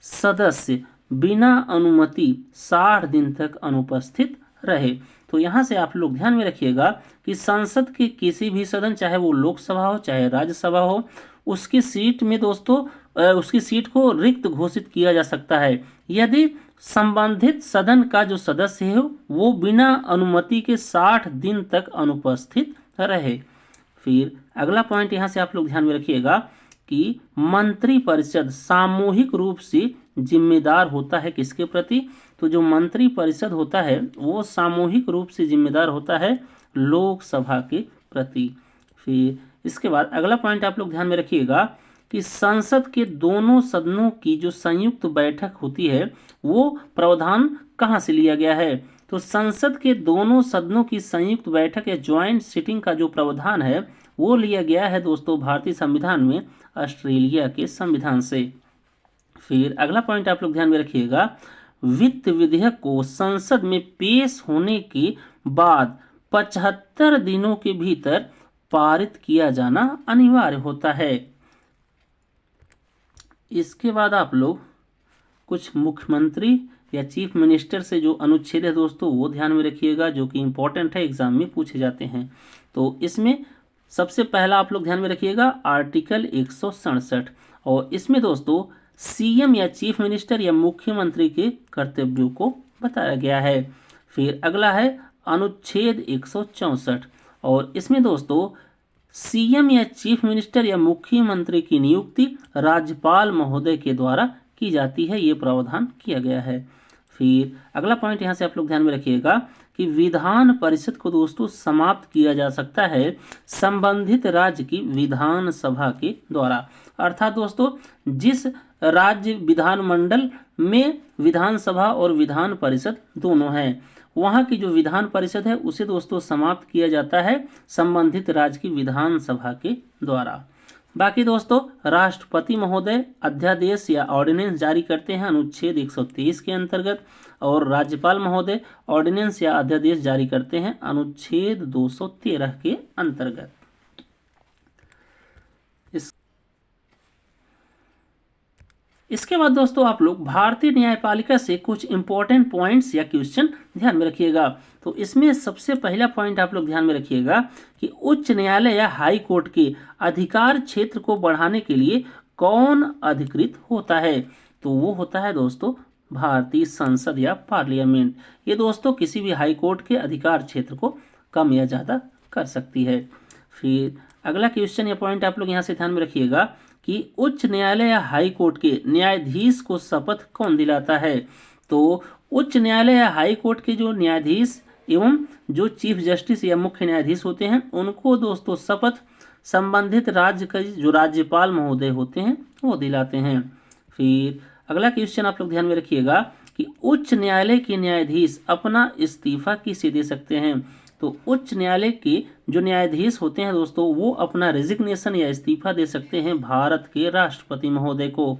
सदस्य बिना अनुमति 60 दिन तक अनुपस्थित रहे। तो यहाँ से आप लोग ध्यान में रखिएगा कि संसद के किसी भी सदन, चाहे वो लोकसभा हो चाहे राज्यसभा हो, उसकी सीट में दोस्तों उसकी सीट को रिक्त घोषित किया जा सकता है यदि संबंधित सदन का जो सदस्य है वो बिना अनुमति के 60 दिन तक अनुपस्थित रहे। फिर अगला पॉइंट यहाँ से आप लोग ध्यान में रखिएगा कि मंत्रिपरिषद सामूहिक रूप से जिम्मेदार होता है किसके प्रति? तो जो मंत्रिपरिषद होता है वो सामूहिक रूप से जिम्मेदार होता है लोकसभा के प्रति। फिर इसके बाद अगला पॉइंट आप लोग ध्यान में रखिएगा कि संसद के दोनों सदनों की जो संयुक्त बैठक होती है वो प्रावधान कहाँ से लिया गया है? तो संसद के दोनों सदनों की संयुक्त बैठक या ज्वाइंट सिटिंग का जो प्रावधान है वो लिया गया है दोस्तों भारतीय संविधान में ऑस्ट्रेलिया के संविधान से। फिर अगला पॉइंट आप लोग ध्यान में रखिएगा, वित्त विधेयक को संसद में पेश होने के बाद 75 दिनों के भीतर पारित किया जाना अनिवार्य होता है। इसके बाद आप लोग कुछ मुख्यमंत्री या चीफ मिनिस्टर से जो अनुच्छेद है दोस्तों वो ध्यान में रखिएगा, जो कि इंपॉर्टेंट है, एग्जाम में पूछे जाते हैं। तो इसमें सबसे पहला आप लोग ध्यान में रखिएगा आर्टिकल 167, और इसमें दोस्तों सीएम या चीफ मिनिस्टर या मुख्यमंत्री के कर्तव्यों को बताया गया है। फिर अगला है अनुच्छेद 164, और इसमें दोस्तों सीएम या चीफ मिनिस्टर या मुख्यमंत्री की नियुक्ति राज्यपाल महोदय के द्वारा की जाती है, ये प्रावधान किया गया है। फिर अगला पॉइंट यहाँ से आप लोग ध्यान में रखिएगा कि विधान परिषद को दोस्तों समाप्त किया जा सकता है संबंधित राज्य की विधानसभा के द्वारा। अर्थात दोस्तों जिस राज्य विधानमंडल में विधानसभा और विधान परिषद दोनों हैं वहाँ की जो विधान परिषद है उसे दोस्तों समाप्त किया जाता है संबंधित राज्य की विधानसभा के द्वारा। बाकी दोस्तों राष्ट्रपति महोदय अध्यादेश या ऑर्डिनेंस जारी करते हैं अनुच्छेद 123 के अंतर्गत, और राज्यपाल महोदय ऑर्डिनेंस या अध्यादेश जारी करते हैं अनुच्छेद 213 के अंतर्गत। इसके बाद दोस्तों आप लोग भारतीय न्यायपालिका से कुछ इंपॉर्टेंट पॉइंट्स या क्वेश्चन ध्यान में रखिएगा। तो इसमें सबसे पहला पॉइंट आप लोग ध्यान में रखिएगा कि उच्च न्यायालय या हाई कोर्ट के अधिकार क्षेत्र को बढ़ाने के लिए कौन अधिकृत होता है? तो वो होता है दोस्तों भारतीय संसद या पार्लियामेंट। ये दोस्तों किसी भी हाई कोर्ट के अधिकार क्षेत्र को कम या ज़्यादा कर सकती है। फिर अगला क्वेश्चन या पॉइंट आप लोग यहाँ से ध्यान में रखिएगा कि उच्च न्यायालय या हाई कोर्ट के न्यायाधीश को शपथ कौन दिलाता है? तो उच्च न्यायालय या हाई कोर्ट के जो न्यायाधीश एवं जो चीफ जस्टिस या मुख्य न्यायाधीश होते हैं उनको दोस्तों शपथ संबंधित राज्य के जो राज्यपाल महोदय होते हैं वो दिलाते हैं। फिर अगला क्वेश्चन आप लोग ध्यान में रखिएगा कि उच्च न्यायालय के न्यायाधीश अपना इस्तीफा किसे दे सकते हैं? तो उच्च न्यायालय के जो न्यायाधीश होते हैं दोस्तों वो अपना रेजिग्नेशन या इस्तीफा दे सकते हैं भारत के राष्ट्रपति महोदय को।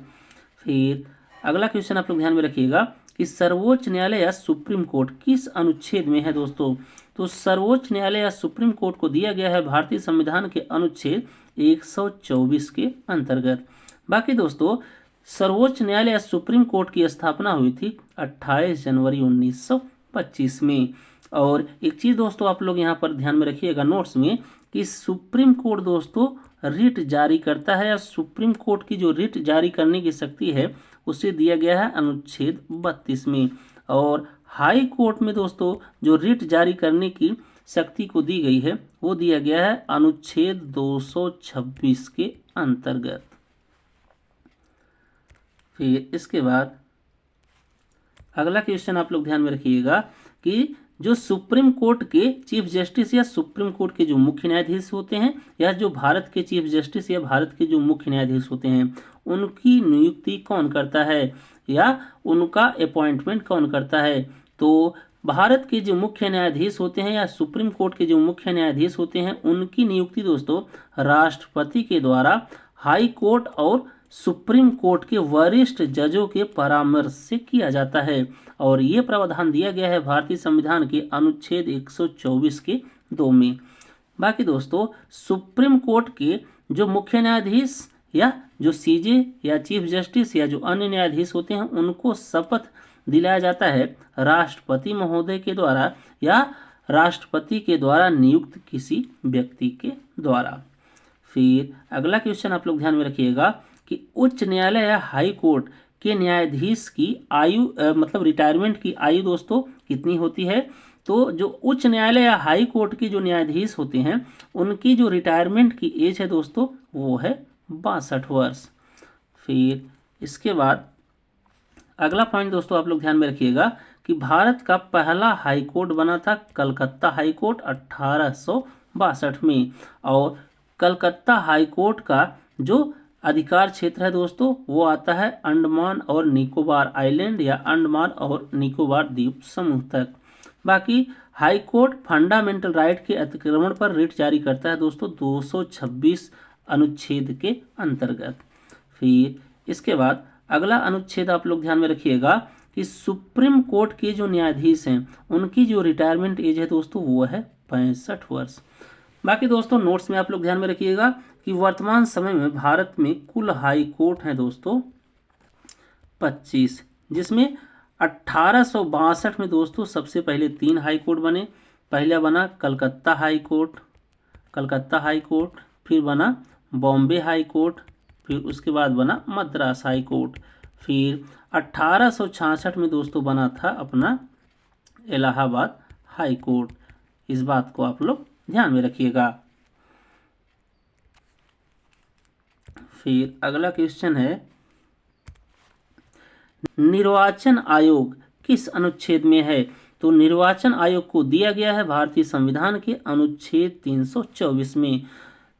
फिर अगला क्वेश्चन आप लोग ध्यान में रखिएगा कि सर्वोच्च न्यायालय या सुप्रीम कोर्ट किस अनुच्छेद में है दोस्तों? तो सर्वोच्च न्यायालय या सुप्रीम कोर्ट को दिया गया है भारतीय संविधान के अनुच्छेद 124 के अंतर्गत। बाकी दोस्तों सर्वोच्च न्यायालय या सुप्रीम कोर्ट की स्थापना हुई थी 28 जनवरी 1925 में। और एक चीज़ दोस्तों आप लोग यहाँ पर ध्यान में रखिएगा नोट्स में कि सुप्रीम कोर्ट दोस्तों रिट जारी करता है, या सुप्रीम कोर्ट की जो रिट जारी करने की शक्ति है उसे दिया गया है अनुच्छेद 32 में। और हाई कोर्ट में दोस्तों जो रिट जारी करने की शक्ति को दी गई है वो दिया गया है अनुच्छेद 226 के अंतर्गत। फिर इसके बाद अगला क्वेश्चन आप लोग ध्यान में रखिएगा कि जो सुप्रीम कोर्ट के चीफ जस्टिस या सुप्रीम कोर्ट के जो मुख्य न्यायाधीश होते हैं, या जो भारत के चीफ जस्टिस या भारत के जो मुख्य न्यायाधीश होते हैं उनकी नियुक्ति कौन करता है या उनका अपॉइंटमेंट कौन करता है? तो भारत के जो मुख्य न्यायाधीश होते हैं या सुप्रीम कोर्ट के जो मुख्य न्यायाधीश होते हैं उनकी नियुक्ति दोस्तों राष्ट्रपति के द्वारा हाई कोर्ट और सुप्रीम कोर्ट के वरिष्ठ जजों के परामर्श से किया जाता है। और ये प्रावधान दिया गया है भारतीय संविधान के अनुच्छेद 124 के 2 में। बाकी दोस्तों सुप्रीम कोर्ट के जो मुख्य न्यायाधीश या जो सीजे या चीफ जस्टिस या जो अन्य न्यायाधीश होते हैं उनको शपथ दिलाया जाता है राष्ट्रपति महोदय के द्वारा या राष्ट्रपति के द्वारा नियुक्त किसी व्यक्ति के द्वारा। फिर अगला क्वेश्चन आप लोग ध्यान में रखिएगा कि उच्च न्यायालय या हाई कोर्ट के न्यायाधीश की आयु मतलब रिटायरमेंट की आयु दोस्तों कितनी होती है? तो जो उच्च न्यायालय या हाई कोर्ट के जो न्यायाधीश होते हैं उनकी जो रिटायरमेंट की एज है दोस्तों वो है 62 वर्ष। फिर इसके बाद अगला पॉइंट दोस्तों आप लोग ध्यान में रखिएगा कि भारत का पहला हाई कोर्ट बना था कलकत्ता हाई कोर्ट 1862 में, और कलकत्ता हाई कोर्ट का जो अधिकार क्षेत्र है दोस्तों वो आता है अंडमान और निकोबार आइलैंड या अंडमान और निकोबार द्वीप समूह तक। बाकी हाई कोर्ट फंडामेंटल राइट के अतिक्रमण पर रिट जारी करता है दोस्तों 226 अनुच्छेद के अंतर्गत। फिर इसके बाद अगला अनुच्छेद आप लोग ध्यान में रखिएगा कि सुप्रीम कोर्ट के जो न्यायाधीश हैं उनकी जो रिटायरमेंट एज है दोस्तों वो है 65 वर्ष। बाकी दोस्तों नोट्स में आप लोग ध्यान में रखिएगा कि वर्तमान समय में भारत में कुल हाई कोर्ट हैं दोस्तों 25, जिसमें 1862 में दोस्तों सबसे पहले 3 हाई कोर्ट बने। पहला बना कलकत्ता हाई कोर्ट, फिर बना बॉम्बे हाई कोर्ट, फिर उसके बाद बना मद्रास हाई कोर्ट, फिर 1866 में दोस्तों बना था अपना इलाहाबाद हाई कोर्ट। इस बात को आप लोग ध्यान में रखिएगा। फिर अगला क्वेश्चन है निर्वाचन आयोग किस अनुच्छेद में है? तो निर्वाचन आयोग को दिया गया है भारतीय संविधान के अनुच्छेद 324 में।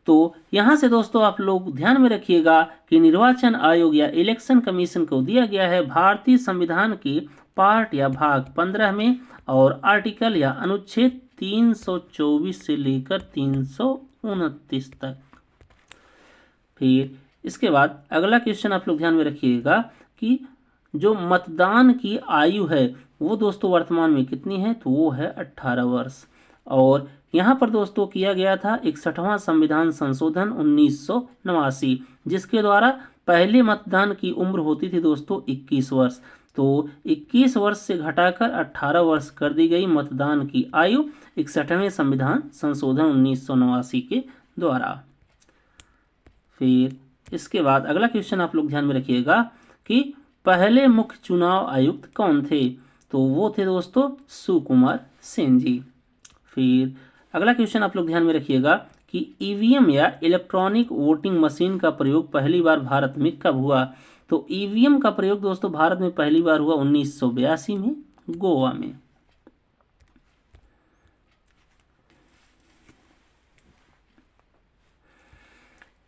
तो यहाँ से दोस्तों आप लोग ध्यान में रखिएगा कि निर्वाचन आयोग या इलेक्शन कमीशन को दिया गया है भारतीय संविधान के पार्ट या भाग 15 में और आर्टिकल या अनुच्छेद 324 से लेकर 329 तक। फिर इसके बाद अगला क्वेश्चन आप लोग ध्यान में रखिएगा कि जो मतदान की आयु है वो दोस्तों वर्तमान में कितनी है? तो वो है 18 वर्ष। और यहाँ पर दोस्तों किया गया था 61वां संविधान संशोधन 1989, जिसके द्वारा पहले मतदान की उम्र होती थी दोस्तों 21 वर्ष। तो 21 वर्ष से घटाकर 18 वर्ष कर दी गई मतदान की आयु 61वें संविधान संशोधन 1989 के द्वारा। फिर इसके बाद अगला क्वेश्चन आप लोग ध्यान में रखिएगा कि पहले मुख्य चुनाव आयुक्त कौन थे? तो वो थे दोस्तों सुकुमार सेन जी। फिर अगला क्वेश्चन आप लोग ध्यान में रखिएगा कि ईवीएम या इलेक्ट्रॉनिक वोटिंग मशीन का प्रयोग पहली बार भारत में कब हुआ? तो ईवीएम का प्रयोग दोस्तों भारत में पहली बार हुआ 1982 में गोवा में।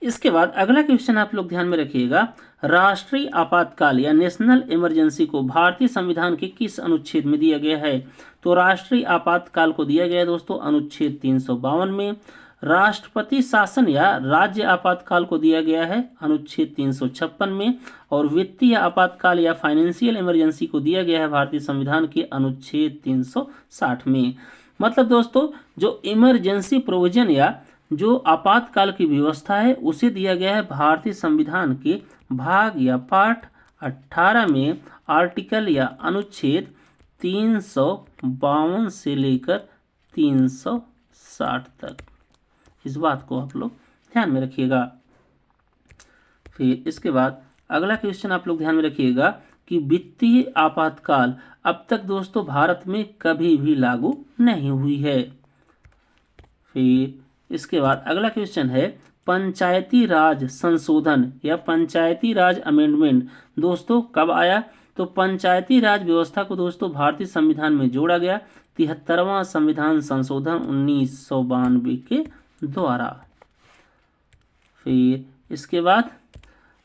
इसके बाद अगला क्वेश्चन आप लोग ध्यान में रखिएगा राष्ट्रीय आपातकाल या नेशनल इमरजेंसी को भारतीय संविधान के किस अनुच्छेद में दिया गया है? तो राष्ट्रीय आपातकाल को दिया गया है दोस्तों अनुच्छेद 352 में। राष्ट्रपति शासन या राज्य आपातकाल को दिया गया है अनुच्छेद 356 में। और वित्तीय आपातकाल या फाइनेंशियल इमरजेंसी को दिया गया है भारतीय संविधान के अनुच्छेद 360 में। मतलब दोस्तों जो इमरजेंसी प्रोविजन या जो आपातकाल की व्यवस्था है उसे दिया गया है भारतीय संविधान के भाग या पार्ट 18 में आर्टिकल या अनुच्छेद 352 से लेकर 360 तक। इस बात को आप लोग ध्यान में रखिएगा। फिर इसके बाद अगला क्वेश्चन आप लोग ध्यान में रखिएगा कि वित्तीय आपातकाल अब तक दोस्तों भारत में कभी भी लागू नहीं हुई है। फिर इसके बाद अगला क्वेश्चन है पंचायती राज संशोधन या पंचायती राज अमेंडमेंट दोस्तों कब आया? तो पंचायती राज व्यवस्था को दोस्तों भारतीय संविधान में जोड़ा गया 73वां संविधान संशोधन 1992 के द्वारा। फिर इसके बाद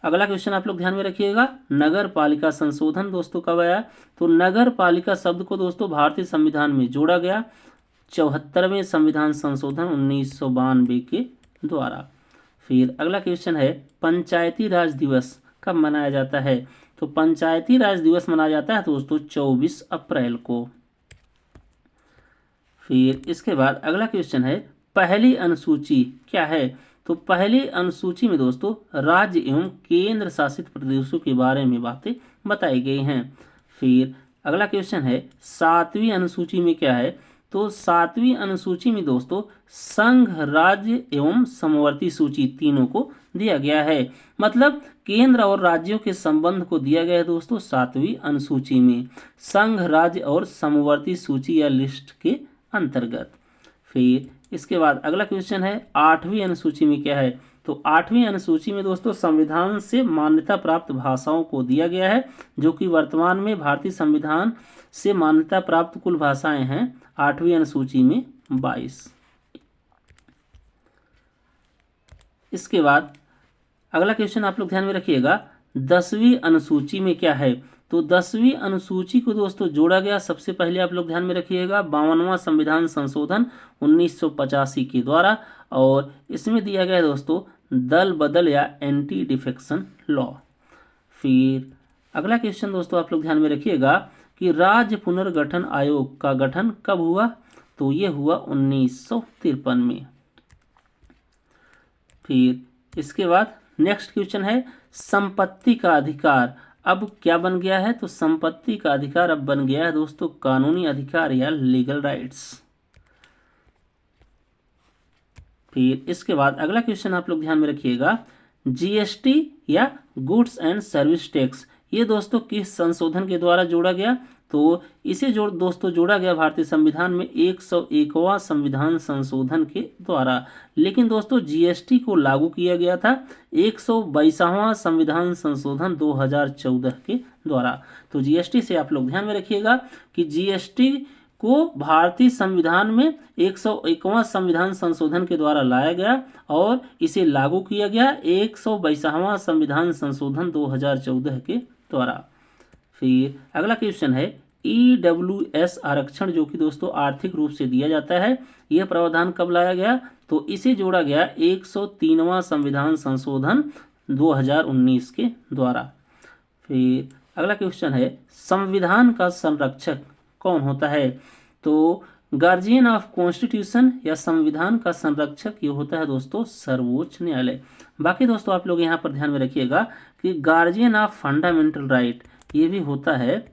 अगला क्वेश्चन आप लोग ध्यान में रखिएगा नगर पालिका संशोधन दोस्तों कब आया? तो नगर पालिका शब्द को दोस्तों भारतीय संविधान में जोड़ा गया 74वें संविधान संशोधन 1992 के द्वारा। फिर अगला क्वेश्चन है पंचायती राज दिवस कब मनाया जाता है? तो पंचायती राज दिवस मनाया जाता है दोस्तों 24 अप्रैल को। फिर इसके बाद अगला क्वेश्चन है पहली अनुसूची क्या है? तो पहली अनुसूची में दोस्तों राज्य एवं केंद्र शासित प्रदेशों के बारे में बातें बताई गई हैं। फिर अगला क्वेश्चन है 7वीं अनुसूची में क्या है? तो 7वीं अनुसूची में दोस्तों संघ, राज्य एवं समवर्ती सूची तीनों को दिया गया है। मतलब केंद्र और राज्यों के संबंध को दिया गया है दोस्तों 7वीं अनुसूची में, संघ, राज्य और समवर्ती सूची या लिस्ट के अंतर्गत। फिर इसके बाद अगला क्वेश्चन है 8वीं अनुसूची में क्या है। तो 8वीं अनुसूची में दोस्तों संविधान से मान्यता प्राप्त भाषाओं को दिया गया है, जो कि वर्तमान में भारतीय संविधान से मान्यता प्राप्त कुल भाषाएं हैं 8वीं अनुसूची में 22। इसके बाद अगला क्वेश्चन आप लोग ध्यान में रखिएगा 10वीं अनुसूची में क्या है। तो 10वीं अनुसूची को दोस्तों जोड़ा गया, सबसे पहले आप लोग ध्यान में रखिएगा 52वां संविधान संशोधन 1985 के द्वारा, और इसमें दिया गया है दोस्तों दल बदल या एंटी डिफेक्शन लॉ। फिर अगला क्वेश्चन दोस्तों आप लोग ध्यान में रखिएगा कि राज्य पुनर्गठन आयोग का गठन कब हुआ। तो ये हुआ 1953 में। फिर इसके बाद नेक्स्ट क्वेश्चन है संपत्ति का अधिकार अब क्या बन गया है। तो संपत्ति का अधिकार अब बन गया है दोस्तों कानूनी अधिकार या लीगल राइट्स। फिर इसके बाद अगला क्वेश्चन आप लोग ध्यान में रखिएगा जीएसटी या गुड्स एंड सर्विस टैक्स, ये दोस्तों किस संशोधन के द्वारा जोड़ा गया। तो इसे दोस्तों जोड़ा गया भारतीय संविधान में 101वां संविधान संशोधन के द्वारा। लेकिन दोस्तों जीएसटी को लागू किया गया था 122वां संविधान संशोधन 2014 के द्वारा। तो जीएसटी से आप लोग ध्यान में रखिएगा कि जीएसटी को भारतीय संविधान में 101वां संविधान संशोधन के द्वारा लाया गया और इसे लागू किया गया 122वां संविधान संशोधन 2014 के द्वारा। फिर अगला क्वेश्चन है ईडब्ल्यूएस आरक्षण, जो कि दोस्तों आर्थिक रूप से दिया जाता है, यह प्रावधान कब लाया गया। तो इसे जोड़ा गया 103वां संविधान संशोधन 2019 के द्वारा। फिर अगला क्वेश्चन है संविधान का संरक्षक कौन होता है। तो गार्जियन ऑफ कॉन्स्टिट्यूशन या संविधान का संरक्षक ये होता है दोस्तों सर्वोच्च न्यायालय। बाकी दोस्तों आप लोग यहाँ पर ध्यान में रखिएगा कि गार्जियन ऑफ फंडामेंटल राइट ये भी होता है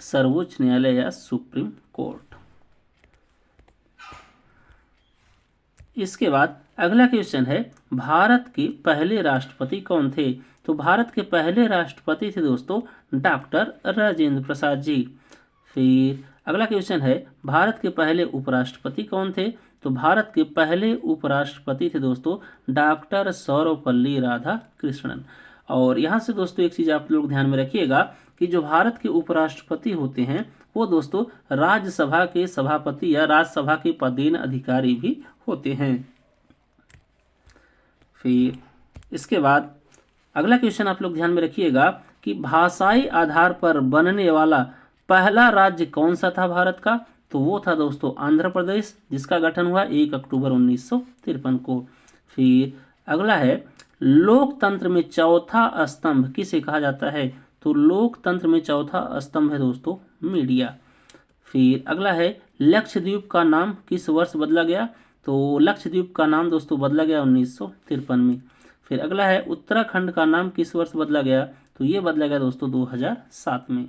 सर्वोच्च न्यायालय या सुप्रीम कोर्ट। इसके बाद अगला क्वेश्चन है भारत के पहले राष्ट्रपति कौन थे। तो भारत के पहले राष्ट्रपति थे दोस्तों डॉक्टर राजेंद्र प्रसाद जी। फिर अगला क्वेश्चन है भारत के पहले उपराष्ट्रपति कौन थे। तो भारत के पहले उपराष्ट्रपति थे दोस्तों डॉक्टर सर्वपल्ली राधाकृष्णन। और यहाँ से दोस्तों एक चीज़ आप लोग ध्यान में रखिएगा कि जो भारत के उपराष्ट्रपति होते हैं वो दोस्तों राज्यसभा के सभापति या राज्यसभा के पदेन अधिकारी भी होते हैं। फिर इसके बाद अगला क्वेश्चन आप लोग ध्यान में रखिएगा कि भाषाई आधार पर बनने वाला पहला राज्य कौन सा था भारत का। तो वो था दोस्तों आंध्र प्रदेश, जिसका गठन हुआ 1 अक्टूबर 1953 को। फिर अगला है लोकतंत्र में चौथा स्तंभ किसे कहा जाता है। तो लोकतंत्र में चौथा स्तंभ है दोस्तों मीडिया। फिर अगला है लक्षद्वीप का नाम किस वर्ष बदला गया। तो लक्षद्वीप का नाम दोस्तों बदला गया 1953 में। फिर अगला है उत्तराखंड का नाम किस वर्ष बदला गया। तो ये बदला गया दोस्तों 2007 में।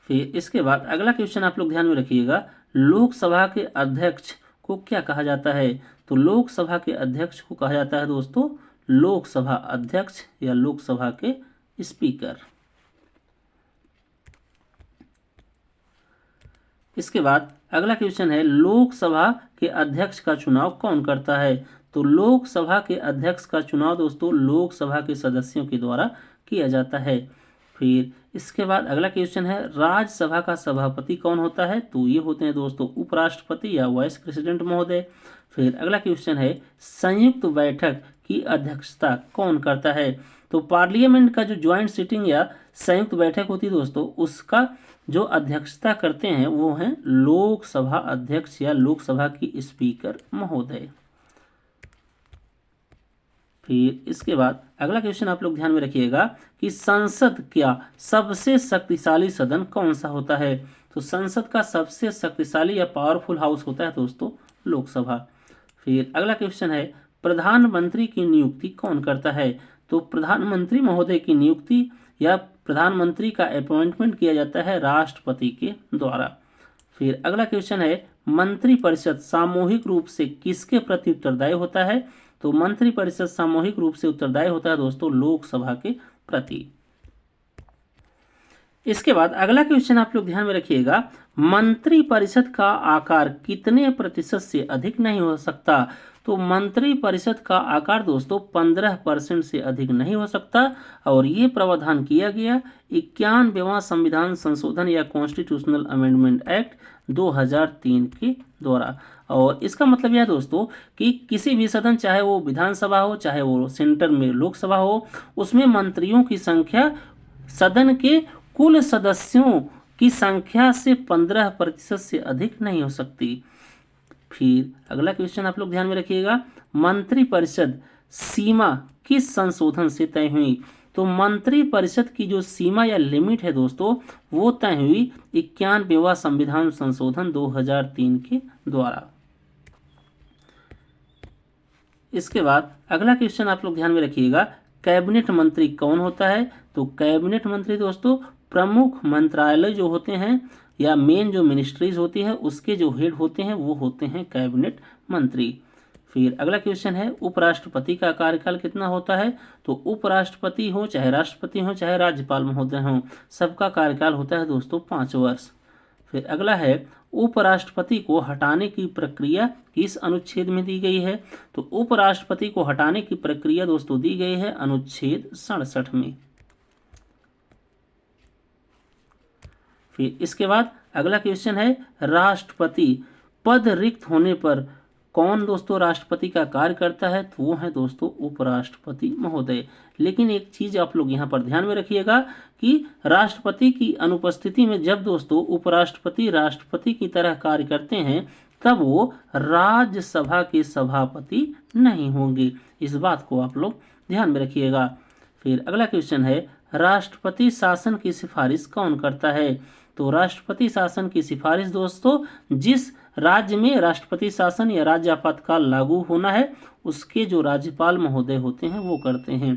फिर इसके बाद अगला क्वेश्चन आप लोग ध्यान में रखिएगा लोकसभा के अध्यक्ष को क्या कहा जाता है। तो लोकसभा के अध्यक्ष को कहा जाता है दोस्तों लोकसभा अध्यक्ष या लोकसभा के स्पीकर। इसके बाद अगला क्वेश्चन है लोकसभा के अध्यक्ष का चुनाव कौन करता है। तो लोकसभा के अध्यक्ष का चुनाव दोस्तों लोकसभा के सदस्यों के द्वारा किया जाता है। फिर इसके बाद अगला क्वेश्चन है राज्यसभा का सभापति कौन होता है। तो ये होते हैं दोस्तों उपराष्ट्रपति या वाइस प्रेसिडेंट महोदय। फिर अगला क्वेश्चन है संयुक्त बैठक की अध्यक्षता कौन करता है। तो पार्लियामेंट का जो ज्वाइंट सिटिंग या संयुक्त बैठक होती है दोस्तों उसका जो अध्यक्षता करते हैं वो हैं लोकसभा अध्यक्ष या लोकसभा की स्पीकर महोदय। फिर इसके बाद अगला क्वेश्चन आप लोग ध्यान में रखिएगा कि संसद का सबसे शक्तिशाली सदन कौन सा होता है। तो संसद का सबसे शक्तिशाली या पावरफुल हाउस होता है दोस्तों लोकसभा। फिर अगला क्वेश्चन है प्रधानमंत्री की नियुक्ति कौन करता है। तो प्रधानमंत्री महोदय की नियुक्ति या प्रधानमंत्री का अपॉइंटमेंट किया जाता है राष्ट्रपति के द्वारा। फिर अगला क्वेश्चन है, मंत्रिपरिषद सामूहिक रूप से किसके प्रति उत्तरदायी होता है? तो मंत्रिपरिषद सामूहिक रूप से उत्तरदायी होता है दोस्तों लोकसभा के प्रति। इसके बाद अगला क्वेश्चन आप लोग ध्यान में रखिएगा, मंत्रिपरिषद का आकार कितने प्रतिशत से अधिक नहीं हो सकता? तो मंत्रिपरिषद का आकार दोस्तों 15% से अधिक नहीं हो सकता, और ये प्रावधान किया गया 91वां संविधान संशोधन या कॉन्स्टिट्यूशनल अमेंडमेंट एक्ट 2003 के द्वारा। और इसका मतलब यह दोस्तों कि किसी भी सदन, चाहे वो विधानसभा हो चाहे वो सेंटर में लोकसभा हो, उसमें मंत्रियों की संख्या सदन के कुल सदस्यों की संख्या से 15% से अधिक नहीं हो सकती। फिर अगला क्वेश्चन आप लोग ध्यान में रखिएगा, मंत्रिपरिषद सीमा किस संशोधन से तय हुई? तो मंत्रिपरिषद की जो सीमा या लिमिट है दोस्तों वो तय हुई 91वां संविधान संशोधन 2003 के द्वारा। इसके बाद अगला क्वेश्चन आप लोग ध्यान में रखिएगा, कैबिनेट मंत्री कौन होता है? तो कैबिनेट मंत्री दोस्तों प्रमुख मंत्रालय जो होते हैं या मेन जो मिनिस्ट्रीज होती है उसके जो हेड होते हैं वो होते हैं कैबिनेट मंत्री। फिर अगला क्वेश्चन है, उपराष्ट्रपति का कार्यकाल कितना होता है? तो उपराष्ट्रपति हो चाहे राष्ट्रपति हो चाहे राज्यपाल महोदय हो, सबका कार्यकाल होता है दोस्तों 5 वर्ष। फिर अगला है, उपराष्ट्रपति को हटाने की प्रक्रिया किस अनुच्छेद में दी गई है? तो उपराष्ट्रपति को हटाने की प्रक्रिया दोस्तों दी गई है अनुच्छेद 67 में। फिर इसके बाद अगला क्वेश्चन है, राष्ट्रपति पद रिक्त होने पर कौन दोस्तों राष्ट्रपति का कार्य करता है? तो वो है दोस्तों उपराष्ट्रपति महोदय। लेकिन एक चीज आप लोग यहाँ पर ध्यान में रखिएगा कि राष्ट्रपति की अनुपस्थिति में जब दोस्तों उपराष्ट्रपति राष्ट्रपति की तरह कार्य करते हैं तब वो राज्यसभा के सभापति नहीं होंगे। इस बात को आप लोग ध्यान में रखिएगा। फिर अगला क्वेश्चन है, राष्ट्रपति शासन की सिफारिश कौन करता है? तो राष्ट्रपति शासन की सिफारिश दोस्तों जिस राज्य में राष्ट्रपति शासन या राज्य आपातकाल लागू होना है उसके जो राज्यपाल महोदय होते हैं वो करते हैं।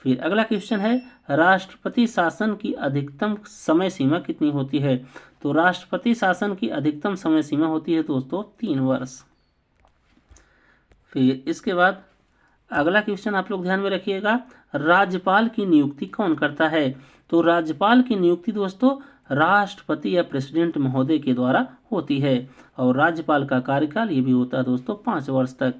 फिर अगला क्वेश्चन है, राष्ट्रपति शासन की अधिकतम समय सीमा कितनी होती है? तो राष्ट्रपति शासन की अधिकतम समय सीमा होती है दोस्तों 3 वर्ष। फिर इसके बाद अगला क्वेश्चन आप लोग ध्यान में रखिएगा, राज्यपाल की नियुक्ति कौन करता है? तो राज्यपाल की नियुक्ति दोस्तों राष्ट्रपति या प्रेसिडेंट महोदय के द्वारा होती है, और राज्यपाल का कार्यकाल ये भी होता है दोस्तों 5 वर्ष तक।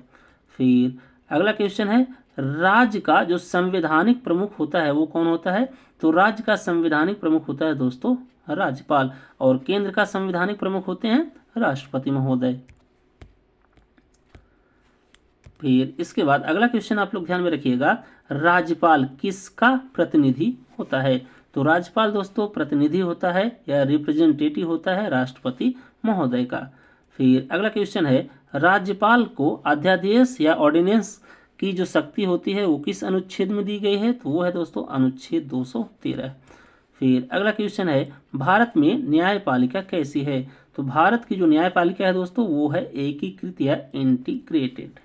फिर अगला क्वेश्चन है, राज्य का जो संवैधानिक प्रमुख होता है वो कौन होता है? तो राज्य का संवैधानिक प्रमुख होता है दोस्तों राज्यपाल, और केंद्र का संवैधानिक प्रमुख होते हैं राष्ट्रपति महोदय। फिर इसके बाद अगला क्वेश्चन आप लोग ध्यान में रखिएगा, राज्यपाल किसका प्रतिनिधि होता है? तो राज्यपाल दोस्तों प्रतिनिधि होता है या रिप्रेजेंटेटिव होता है राष्ट्रपति महोदय का। फिर अगला क्वेश्चन है, राज्यपाल को अध्यादेश या ऑर्डिनेंस की जो शक्ति होती है वो किस अनुच्छेद में दी गई है? तो वो है दोस्तों अनुच्छेद 213। फिर अगला क्वेश्चन है, भारत में न्यायपालिका कैसी है? तो भारत की जो न्यायपालिका है दोस्तों वो है एकीकृत या इंटीग्रेटेड।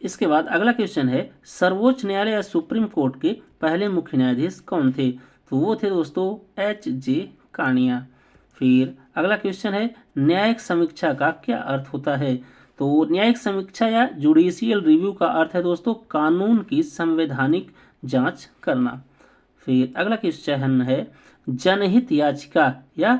इसके बाद अगला क्वेश्चन है, सर्वोच्च न्यायालय या सुप्रीम कोर्ट के पहले मुख्य न्यायाधीश कौन थे? तो वो थे दोस्तों H.J. कानिया। फिर अगला क्वेश्चन है, न्यायिक समीक्षा का क्या अर्थ होता है? तो न्यायिक समीक्षा या जुडिशियल रिव्यू का अर्थ है दोस्तों कानून की संवैधानिक जांच करना। फिर अगला क्वेश्चन है, जनहित याचिका या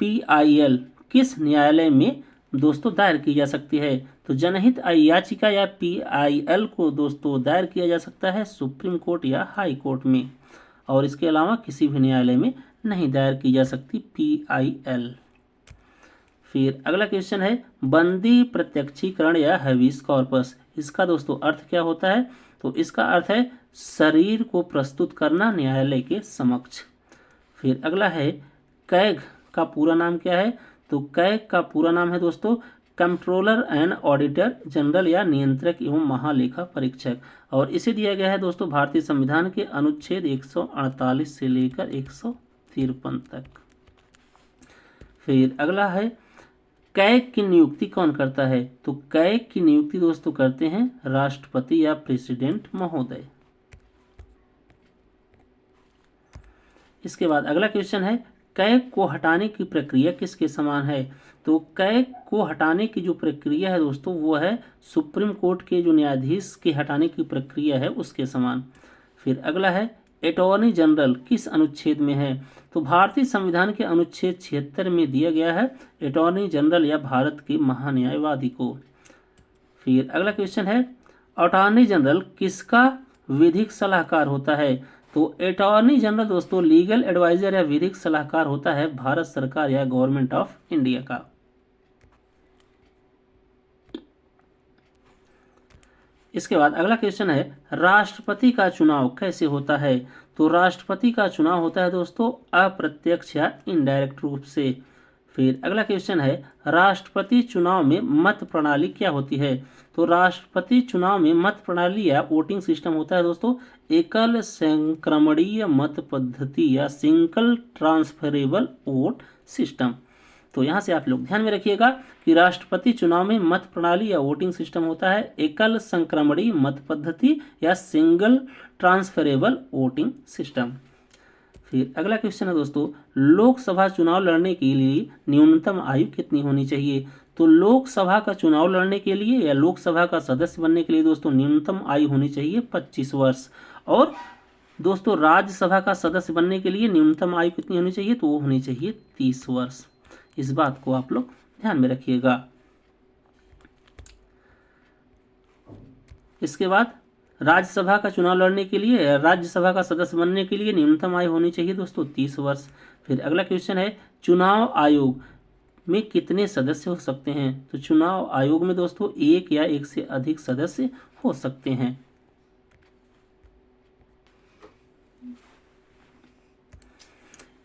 PIL किस न्यायालय में दोस्तों दायर की जा सकती है? तो जनहित याचिका या PIL को दोस्तों दायर किया जा सकता है सुप्रीम कोर्ट या हाई कोर्ट में, और इसके अलावा किसी भी न्यायालय में नहीं दायर की जा सकती PIL। फिर अगला क्वेश्चन है, बंदी प्रत्यक्षीकरण या हैबियस कॉर्पस, इसका दोस्तों अर्थ क्या होता है? तो इसका अर्थ है शरीर को प्रस्तुत करना न्यायालय के समक्ष। फिर अगला है, कैग का पूरा नाम क्या है? तो कैग का पूरा नाम है दोस्तों कंट्रोलर एंड ऑडिटर जनरल या नियंत्रक एवं महालेखा परीक्षक, और इसे दिया गया है दोस्तों भारतीय संविधान के अनुच्छेद 148 से लेकर 153 तक। फिर अगला है, कैग की नियुक्ति कौन करता है? तो कैग की नियुक्ति दोस्तों करते हैं राष्ट्रपति या प्रेसिडेंट महोदय। इसके बाद अगला क्वेश्चन है, कैग को हटाने की प्रक्रिया किसके समान है? तो कैग को हटाने की जो प्रक्रिया है दोस्तों वो है सुप्रीम कोर्ट के जो न्यायाधीश के हटाने की प्रक्रिया है उसके समान। फिर अगला है, अटॉर्नी जनरल किस अनुच्छेद में है? तो भारतीय संविधान के अनुच्छेद 76 में दिया गया है अटॉर्नी जनरल या भारत के महान्यायवादी को। फिर अगला क्वेश्चन है, अटॉर्नी जनरल किसका विधिक सलाहकार होता है? तो अटॉर्नी जनरल दोस्तों लीगल एडवाइजर या विधिक सलाहकार होता है भारत सरकार या गवर्नमेंट ऑफ इंडिया का। इसके बाद अगला क्वेश्चन है, राष्ट्रपति का चुनाव कैसे होता है? तो राष्ट्रपति का चुनाव होता है दोस्तों अप्रत्यक्ष या इनडायरेक्ट रूप से। फिर अगला क्वेश्चन है, राष्ट्रपति चुनाव में मत प्रणाली क्या होती है? तो राष्ट्रपति चुनाव में मत प्रणाली या वोटिंग सिस्टम होता है दोस्तों एकल संक्रमणीय मत पद्धति या सिंगल ट्रांसफरेबल वोट सिस्टम। तो यहाँ से आप लोग ध्यान में रखिएगा कि राष्ट्रपति चुनाव में मत प्रणाली या वोटिंग सिस्टम होता है एकल संक्रमणीय मत पद्धति या सिंगल ट्रांसफरेबल वोटिंग सिस्टम। फिर अगला क्वेश्चन है दोस्तों, लोकसभा चुनाव लड़ने के लिए न्यूनतम आयु कितनी होनी चाहिए? तो लोकसभा का चुनाव लड़ने के लिए या लोकसभा का सदस्य बनने के लिए दोस्तों न्यूनतम आयु होनी चाहिए 25 वर्ष। और दोस्तों राज्यसभा का सदस्य बनने के लिए न्यूनतम आयु कितनी होनी चाहिए? तो वो होनी चाहिए 30 वर्ष। इस बात को आप लोग ध्यान में रखिएगा। इसके बाद राज्यसभा का चुनाव लड़ने के लिए राज्यसभा का सदस्य बनने के लिए न्यूनतम आयु होनी चाहिए दोस्तों 30 वर्ष। फिर अगला क्वेश्चन है, चुनाव आयोग में कितने सदस्य हो सकते हैं? तो चुनाव आयोग में दोस्तों एक या एक से अधिक सदस्य हो सकते हैं।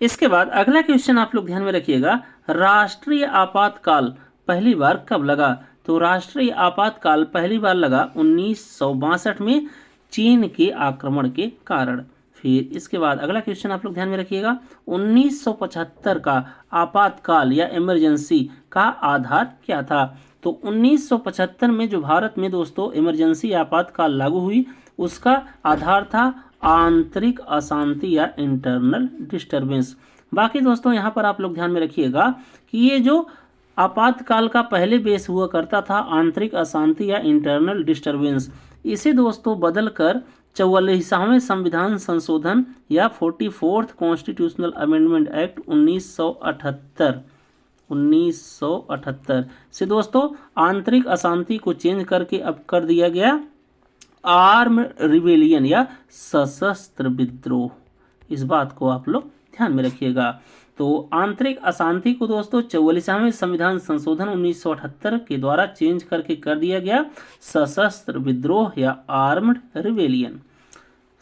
इसके बाद अगला क्वेश्चन आप लोग ध्यान में रखिएगा, राष्ट्रीय आपातकाल पहली बार कब लगा? तो राष्ट्रीय आपातकाल पहली बार लगा 1962 में चीन के आक्रमण के कारण। फिर इसके बाद अगला क्वेश्चन आप लोग ध्यान में रखिएगा, 1975 का आपातकाल या इमरजेंसी का आधार क्या था? तो 1975 में जो भारत में दोस्तों इमरजेंसी आपातकाल लागू हुई उसका आधार था आंतरिक अशांति या इंटरनल डिस्टरबेंस। बाकी दोस्तों यहाँ पर आप लोग ध्यान में रखिएगा कि ये जो आपातकाल का पहले बेस हुआ करता था आंतरिक अशांति या इंटरनल डिस्टरबेंस, इसे दोस्तों बदलकर 44वें संविधान संशोधन या 44th कॉन्स्टिट्यूशनल अमेंडमेंट एक्ट 1978 से दोस्तों आंतरिक अशांति को चेंज करके अब कर दिया गया आर्म रिबेलियन या सशस्त्र विद्रोह। इस बात को आप लोग ध्यान में रखिएगा। तो आंतरिक अशांति को दोस्तों 44वें संविधान संशोधन 1978 के द्वारा चेंज करके कर दिया गया सशस्त्र विद्रोह या आर्म्ड रिबेलियन।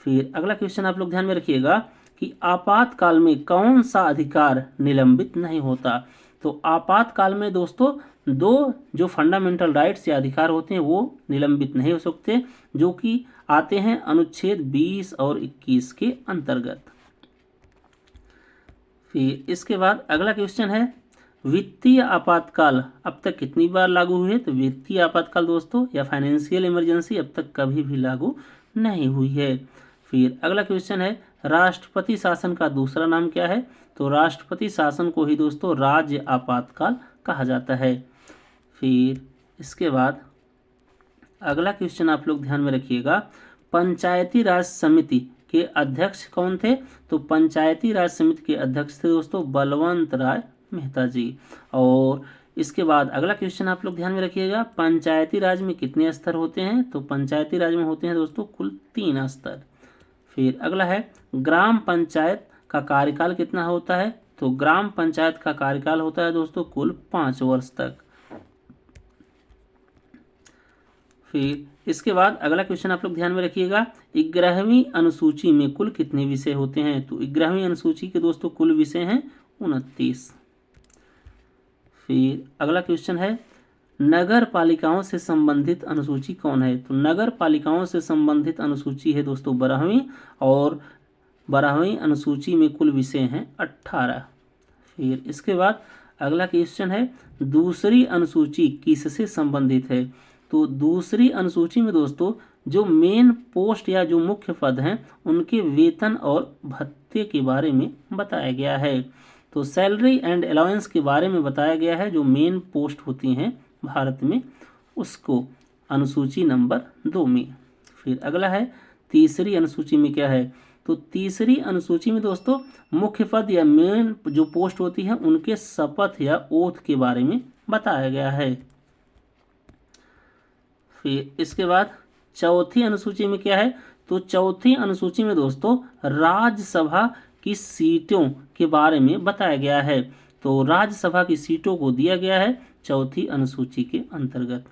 फिर अगला क्वेश्चन आप लोग ध्यान में रखिएगा कि आपातकाल में कौन सा अधिकार निलंबित नहीं होता? तो आपातकाल में दोस्तों दो जो फंडामेंटल राइट्स या अधिकार होते हैं वो निलंबित नहीं हो सकते, जो कि आते हैं अनुच्छेद 20 और 21 के अंतर्गत। फिर इसके बाद अगला क्वेश्चन है, वित्तीय आपातकाल अब तक कितनी बार लागू हुए? तो वित्तीय आपातकाल दोस्तों या फाइनेंशियल इमरजेंसी अब तक कभी भी लागू नहीं हुई है। फिर अगला क्वेश्चन है, राष्ट्रपति शासन का दूसरा नाम क्या है? तो राष्ट्रपति शासन को ही दोस्तों राज्य आपातकाल कहा जाता है। फिर इसके बाद अगला क्वेश्चन आप लोग ध्यान में रखिएगा, पंचायती राज समिति के अध्यक्ष कौन थे? तो पंचायती राज समिति के अध्यक्ष थे दोस्तों बलवंत राय मेहता जी। और इसके बाद अगला क्वेश्चन आप लोग ध्यान में रखिएगा, पंचायती राज में कितने स्तर होते हैं? तो पंचायती राज में होते हैं दोस्तों कुल 3 स्तर। फिर अगला है, ग्राम पंचायत का कार्यकाल कितना होता है? तो ग्राम पंचायत का कार्यकाल होता है दोस्तों कुल 5 वर्ष तक। फिर इसके बाद अगला क्वेश्चन आप लोग ध्यान में रखिएगा, 11वीं अनुसूची में कुल कितने विषय होते हैं? तो 11वीं अनुसूची के दोस्तों कुल विषय हैं 29। फिर अगला क्वेश्चन है, नगर पालिकाओं से संबंधित अनुसूची कौन है? तो नगर पालिकाओं से संबंधित अनुसूची है दोस्तों 12वीं, और 12वीं अनुसूची में कुल विषय हैं 18। फिर इसके बाद अगला क्वेश्चन है दूसरी अनुसूची किससे संबंधित है? तो दूसरी अनुसूची में दोस्तों जो मेन पोस्ट या जो मुख्य पद हैं उनके वेतन और भत्ते के बारे में बताया गया है। तो सैलरी एंड अलाउंस के बारे में बताया गया है, जो मेन पोस्ट होती हैं भारत में उसको अनुसूची नंबर 2 में। फिर अगला है तीसरी अनुसूची में क्या है? तो तीसरी अनुसूची में दोस्तों मुख्य पद या मेन जो पोस्ट होती है उनके शपथ या ओथ के बारे में बताया गया है। फिर इसके बाद चौथी अनुसूची में क्या है? तो चौथी अनुसूची में दोस्तों राज्यसभा की सीटों के बारे में बताया गया है। तो राज्यसभा की सीटों को दिया गया है चौथी अनुसूची के अंतर्गत।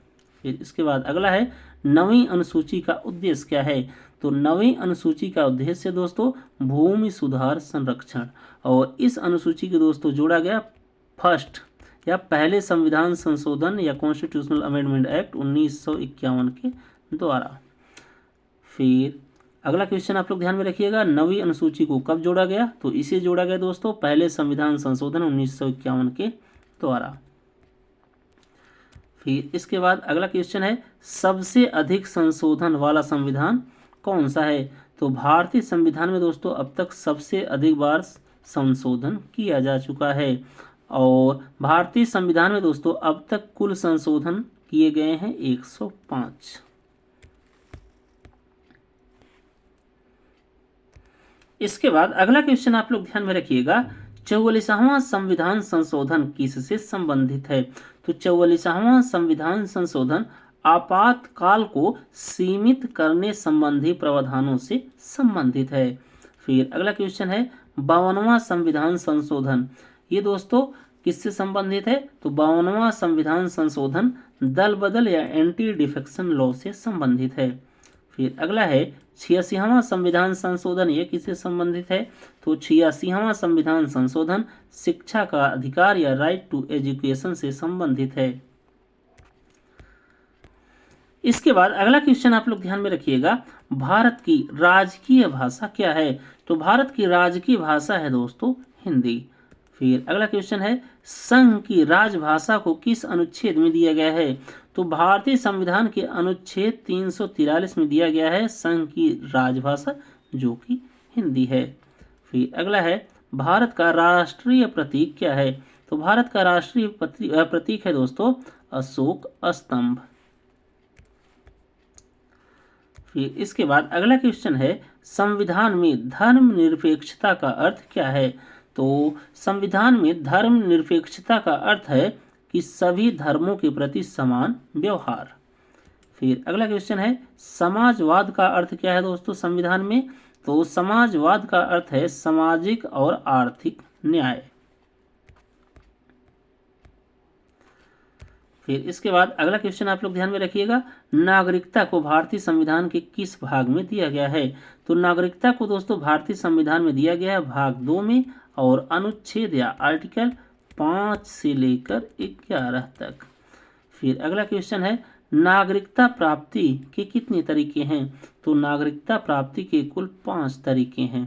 फिर इसके बाद अगला है नवीं अनुसूची का उद्देश्य क्या है? तो नवीं अनुसूची का उद्देश्य दोस्तों भूमि सुधार संरक्षण, और इस अनुसूची को दोस्तों जोड़ा गया फर्स्ट या पहले संविधान संशोधन या कॉन्स्टिट्यूशनल अमेंडमेंट एक्ट 1951 के द्वारा। फिर अगला क्वेश्चन आप लोग ध्यान में रखिएगा, नवी अनुसूची को कब जोड़ा गया? तो इसे जोड़ा गया दोस्तों पहले संविधान संशोधन 1951 के द्वारा। फिर इसके बाद अगला क्वेश्चन है सबसे अधिक संशोधन वाला संविधान कौन सा है? तो भारतीय संविधान में दोस्तों अब तक सबसे अधिक बार संशोधन किया जा चुका है, और भारतीय संविधान में दोस्तों अब तक कुल संशोधन किए गए हैं 105। इसके बाद अगला क्वेश्चन आप लोग ध्यान में रखिएगा, 44वां संविधान संशोधन किससे संबंधित है? तो 44वां संविधान संशोधन आपातकाल को सीमित करने संबंधी प्रावधानों से संबंधित है। फिर अगला क्वेश्चन है 52वां संविधान संशोधन, ये दोस्तों किससे संबंधित है? तो 52वां संविधान संशोधन दल बदल या एंटी डिफेक्शन लॉ से संबंधित है। फिर अगला है 86वां संविधान संशोधन, ये किससे संबंधित है? तो 86वां संविधान संशोधन शिक्षा का अधिकार या राइट टू एजुकेशन से संबंधित है। इसके बाद अगला क्वेश्चन आप लोग ध्यान में रखिएगा, भारत की राजकीय भाषा क्या है? तो भारत की राजकीय भाषा है दोस्तों हिंदी। फिर अगला क्वेश्चन है संघ की राजभाषा को किस अनुच्छेद में दिया गया है? तो भारतीय संविधान के अनुच्छेद 343 में दिया गया है संघ की राजभाषा जो कि हिंदी है। फिर अगला है भारत का राष्ट्रीय प्रतीक क्या है? तो भारत का राष्ट्रीय प्रतीक है दोस्तों अशोक स्तंभ। फिर इसके बाद अगला क्वेश्चन है संविधान में धर्मनिरपेक्षता का अर्थ क्या है? तो संविधान में धर्मनिरपेक्षता का अर्थ है कि सभी धर्मों के प्रति समान व्यवहार। फिर अगला क्वेश्चन है समाजवाद का अर्थ क्या है दोस्तों संविधान में? तो समाजवाद का अर्थ है सामाजिक और आर्थिक न्याय। फिर इसके बाद अगला क्वेश्चन आप लोग ध्यान में रखिएगा, नागरिकता को भारतीय संविधान के किस भाग में दिया गया है? तो नागरिकता को दोस्तों भारतीय संविधान में दिया गया है भाग 2 में, और अनुच्छेद या आर्टिकल 5 से लेकर 11 तक। फिर अगला क्वेश्चन है नागरिकता प्राप्ति के कितने तरीके हैं? तो नागरिकता प्राप्ति के कुल 5 तरीके हैं।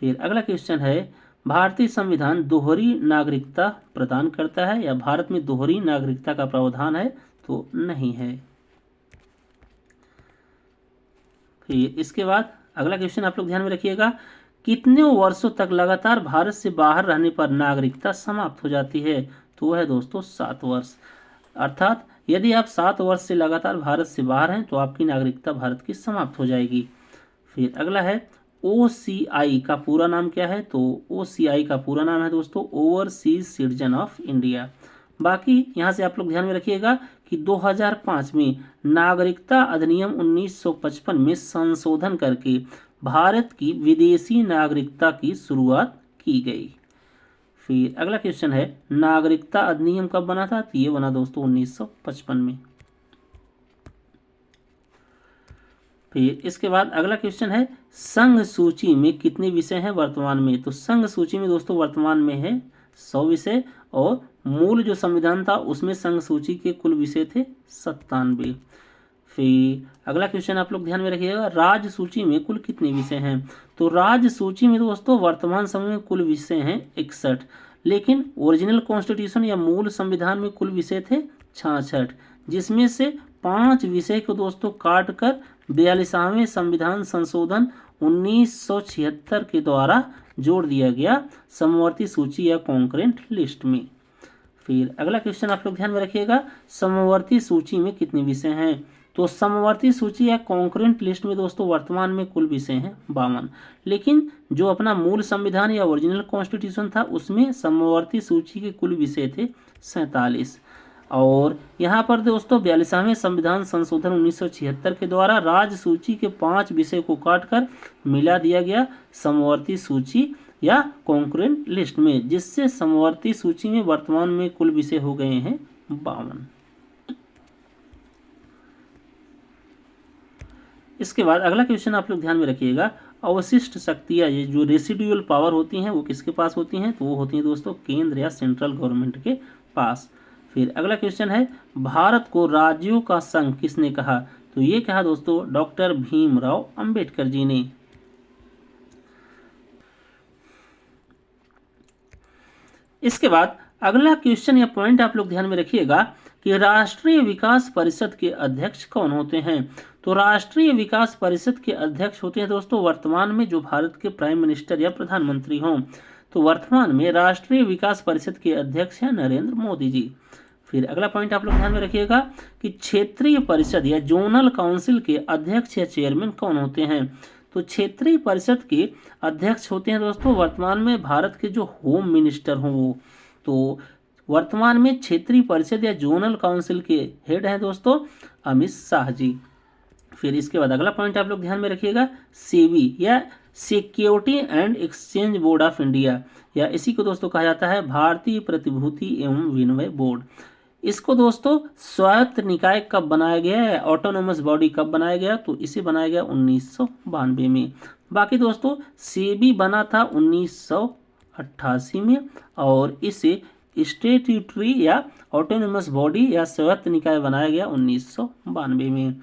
फिर अगला क्वेश्चन है भारतीय संविधान दोहरी नागरिकता प्रदान करता है या भारत में दोहरी नागरिकता का प्रावधान है? तो नहीं है। फिर इसके बाद अगला क्वेश्चन आप लोग ध्यान में रखिएगा, कितने वर्षों तक लगातार भारत से बाहर रहने पर नागरिकता समाप्त हो जाती है? तो वह है दोस्तों 7 वर्ष। अर्थात यदि आप 7 वर्ष से लगातार भारत से बाहर हैं तो आपकी नागरिकता भारत की समाप्त हो जाएगी। फिर अगला है OCI का पूरा नाम क्या है? तो OCI का पूरा नाम है दोस्तों ओवरसीज सिटीजन ऑफ इंडिया। बाकी यहाँ से आप लोग ध्यान में रखिएगा कि 2005 में नागरिकता अधिनियम 1955 में संशोधन करके भारत की विदेशी नागरिकता की शुरुआत की गई। फिर अगला क्वेश्चन है नागरिकता अधिनियम कब बना था? तो ये बना दोस्तों 1955 में। फिर इसके बाद अगला क्वेश्चन है संघ सूची में कितने विषय हैं वर्तमान में? तो संघ सूची में दोस्तों वर्तमान में है 100 विषय, और मूल जो संविधान था उसमें संघ सूची के कुल विषय थे 97। फिर अगला क्वेश्चन आप लोग ध्यान में रखिएगा, राज्य सूची में कुल कितने विषय हैं? तो राज्य सूची में दोस्तों वर्तमान समय में कुल विषय हैं 61, लेकिन ओरिजिनल कॉन्स्टिट्यूशन या मूल संविधान में कुल विषय थे 66, जिसमें से 5 विषय को दोस्तों काट कर 42वें संविधान संशोधन 1976 के द्वारा जोड़ दिया गया समवर्ती सूची या कॉन्करेंट लिस्ट में। फिर अगला क्वेश्चन आप लोग ध्यान में रखिएगा, समवर्ती सूची में कितने विषय हैं? तो समवर्ती सूची या कॉन्करेंट लिस्ट में दोस्तों वर्तमान में कुल विषय हैं 52, लेकिन जो अपना मूल संविधान या ओरिजिनल कॉन्स्टिट्यूशन था उसमें समवर्ती सूची के कुल विषय थे 47। और यहाँ पर दोस्तों 42वें संविधान संशोधन 1976 के द्वारा राज्य सूची के 5 विषय को काटकर मिला दिया गया समवर्ती सूची या कॉन्करेंट लिस्ट में, जिससे समवर्ती सूची में वर्तमान में कुल विषय हो गए हैं 52। इसके बाद अगला क्वेश्चन आप लोग ध्यान में रखिएगा, अवशिष्ट शक्तियाँ, ये जो रेसिडुअल पावर होती हैं वो किसके पास होती हैं? तो वो होती हैं दोस्तों केंद्र या सेंट्रल गवर्नमेंट के पास। फिर अगला क्वेश्चन है, भारत को राज्यों का संघ किसने कहा? तो ये कहा दोस्तों डॉक्टर भीमराव अंबेडकर जी ने। इसके बाद अगला क्वेश्चन या पॉइंट आप लोग ध्यान में रखिएगा कि राष्ट्रीय विकास परिषद के अध्यक्ष कौन होते हैं? तो राष्ट्रीय विकास परिषद के अध्यक्ष होते हैं दोस्तों वर्तमान में जो भारत के प्राइम मिनिस्टर या प्रधानमंत्री हों। तो वर्तमान में राष्ट्रीय विकास परिषद के अध्यक्ष हैं नरेंद्र मोदी जी। फिर अगला पॉइंट आप लोग ध्यान में रखिएगा कि क्षेत्रीय परिषद या जोनल काउंसिल के अध्यक्ष या चेयरमैन कौन होते हैं? तो क्षेत्रीय परिषद के अध्यक्ष होते हैं दोस्तों वर्तमान में भारत के जो होम मिनिस्टर हों वो। तो वर्तमान में क्षेत्रीय परिषद या जोनल काउंसिल के हेड हैं दोस्तों अमित शाह जी। फिर इसके बाद अगला पॉइंट आप लोग ध्यान में रखिएगा, सेबी या security and exchange board of India, या इसी को दोस्तों कहा जाता है भारतीय प्रतिभूति एवं विनिमय बोर्ड। इसको दोस्तों स्वायत्त निकाय कब बनाया गया है, ऑटोनोमस बॉडी कब बनाया गया? तो इसे बनाया गया 1992 में। बाकी दोस्तों सेबी बना था 1988 में और इसे स्टैट्यूटरी या ऑटोनोमस बॉडी या स्वायत्त निकाय बनाया गया 1992 में।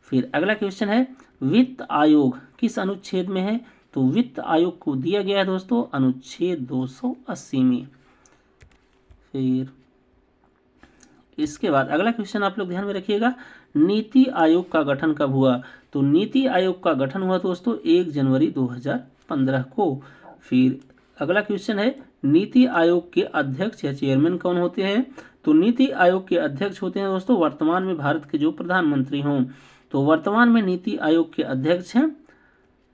फिर अगला क्वेश्चन है, वित्त आयोग किस अनुच्छेद में है? तो वित्त आयोग को दिया गया है दोस्तों अनुच्छेद 280 में। फिर इसके बाद अगला क्वेश्चन आप लोग ध्यान में रखिएगा, नीति आयोग का गठन कब हुआ? तो नीति आयोग का गठन हुआ दोस्तों 1 जनवरी 2015 को। फिर अगला क्वेश्चन है, नीति आयोग के अध्यक्ष या चेयरमैन कौन होते हैं? तो नीति आयोग के अध्यक्ष होते हैं दोस्तों वर्तमान में भारत के जो प्रधानमंत्री हों। तो वर्तमान में नीति आयोग के अध्यक्ष हैं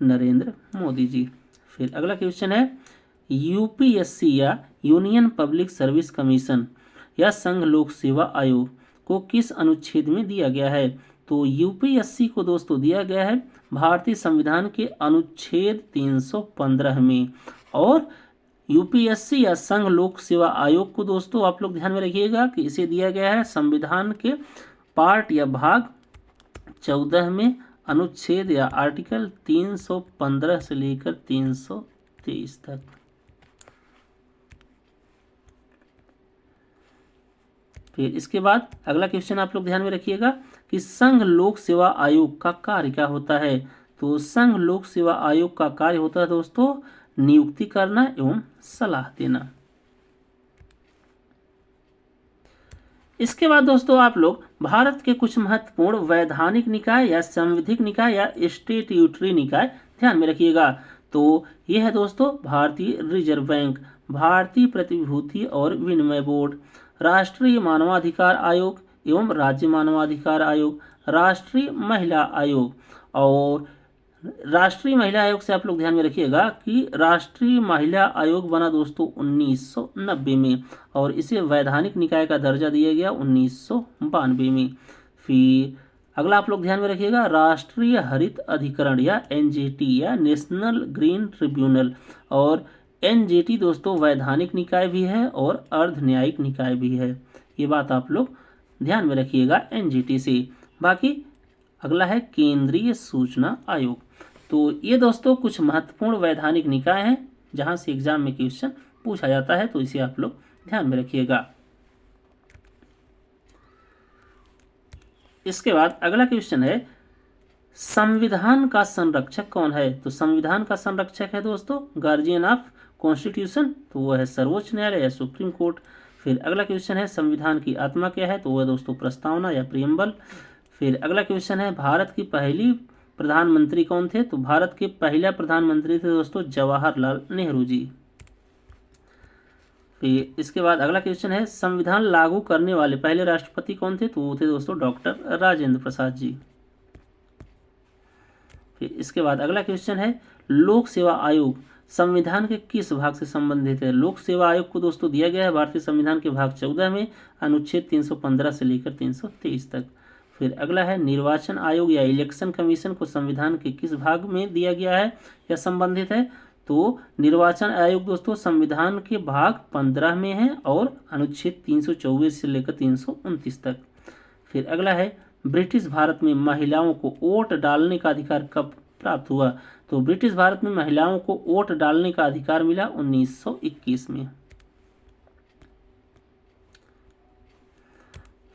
नरेंद्र मोदी जी। फिर अगला क्वेश्चन है, यूपीएससी या यूनियन पब्लिक सर्विस कमीशन या संघ लोक सेवा आयोग को किस अनुच्छेद में दिया गया है? तो यूपीएससी को दोस्तों दिया गया है भारतीय संविधान के अनुच्छेद 315 में, और यूपीएससी या संघ लोक सेवा आयोग को दोस्तों आप लोग ध्यान में रखिएगा कि इसे दिया गया है संविधान के पार्ट या भाग 14 में अनुच्छेद या आर्टिकल 315 से लेकर 323 तक। फिर इसके बाद अगला क्वेश्चन आप लोग ध्यान में रखिएगा कि संघ लोक सेवा आयोग का कार्य क्या होता है? तो संघ लोक सेवा आयोग का कार्य होता है दोस्तों नियुक्ति करना एवं सलाह देना। इसके बाद दोस्तों आप लोग भारत के कुछ महत्वपूर्ण वैधानिक निकाय या संविधिक निकाय या स्टैट्यूटरी निकाय ध्यान में रखिएगा। तो यह है दोस्तों भारतीय रिजर्व बैंक, भारतीय प्रतिभूति और विनिमय बोर्ड, राष्ट्रीय मानवाधिकार आयोग एवं राज्य मानवाधिकार आयोग, राष्ट्रीय महिला आयोग। और राष्ट्रीय महिला आयोग से आप लोग ध्यान में रखिएगा कि राष्ट्रीय महिला आयोग बना दोस्तों 1990 में और इसे वैधानिक निकाय का दर्जा दिया गया 1992 में। फिर अगला आप लोग ध्यान में रखिएगा, राष्ट्रीय हरित अधिकरण या एनजीटी या नेशनल ग्रीन ट्रिब्यूनल, और एनजीटी दोस्तों वैधानिक निकाय भी है और अर्ध न्यायिक निकाय भी है। ये बात आप लोग ध्यान में रखिएगा एनजीटी से। बाकी अगला है केंद्रीय सूचना आयोग। तो ये दोस्तों कुछ महत्वपूर्ण वैधानिक निकाय हैं जहां से एग्जाम में क्वेश्चन पूछा जाता है, तो इसे आप लोग ध्यान में रखिएगा। इसके बाद अगला क्वेश्चन है, संविधान का संरक्षक कौन है? तो संविधान का संरक्षक है दोस्तों गार्जियन ऑफ कॉन्स्टिट्यूशन, तो वो है सर्वोच्च न्यायालय या सुप्रीम कोर्ट। फिर अगला क्वेश्चन है संविधान की आत्मा क्या है? तो वो है दोस्तों प्रस्तावना या प्रियम्बल। फिर अगला क्वेश्चन है भारत की पहली प्रधानमंत्री कौन थे? तो भारत के पहला प्रधानमंत्री थे दोस्तों जवाहरलाल नेहरू जी। फिर इसके बाद अगला क्वेश्चन है संविधान लागू करने वाले पहले राष्ट्रपति कौन थे? तो वो थे दोस्तों डॉक्टर राजेंद्र प्रसाद जी। फिर इसके बाद अगला क्वेश्चन है लोक सेवा आयोग संविधान के किस भाग से संबंधित है? लोक सेवा आयोग को दोस्तों दिया गया है भारतीय संविधान के भाग 14 में अनुच्छेद 315 से लेकर 323 तक। फिर अगला है निर्वाचन आयोग या इलेक्शन कमीशन को संविधान के किस भाग में दिया गया है या संबंधित है? तो निर्वाचन आयोग दोस्तों संविधान के भाग 15 में है और अनुच्छेद 324 से लेकर 329 तक। फिर अगला है ब्रिटिश भारत में महिलाओं को वोट डालने का अधिकार कब प्राप्त हुआ? तो ब्रिटिश भारत में महिलाओं को वोट डालने का अधिकार मिला 1921 में।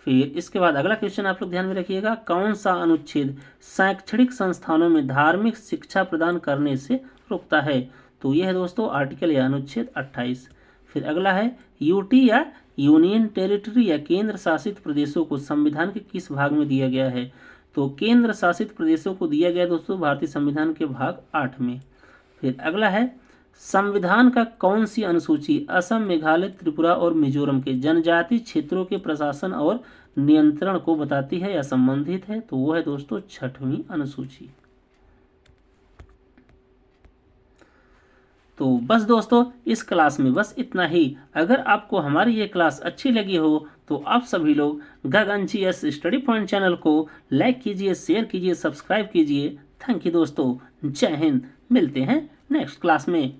फिर इसके बाद अगला क्वेश्चन आप लोग ध्यान में रखिएगा कौन सा अनुच्छेद शैक्षणिक संस्थानों में धार्मिक शिक्षा प्रदान करने से रोकता है? तो यह है दोस्तों आर्टिकल या अनुच्छेद 28। फिर अगला है यूटी या यूनियन टेरिटरी या केंद्र शासित प्रदेशों को संविधान के किस भाग में दिया गया है? तो केंद्र शासित प्रदेशों को दिया गया दोस्तों भारतीय संविधान के भाग 8 में। फिर अगला है संविधान का कौन सी अनुसूची असम मेघालय त्रिपुरा और मिजोरम के जनजातीय क्षेत्रों के प्रशासन और नियंत्रण को बताती है या संबंधित है? तो वो है दोस्तों 6वीं अनुसूची। तो बस दोस्तों इस क्लास में बस इतना ही। अगर आपको हमारी ये क्लास अच्छी लगी हो तो आप सभी लोग गगनजीएस स्टडी पॉइंट चैनल को लाइक कीजिए, शेयर कीजिए, सब्सक्राइब कीजिए। थैंक यू दोस्तों, जय हिंद। मिलते हैं नेक्स्ट क्लास में।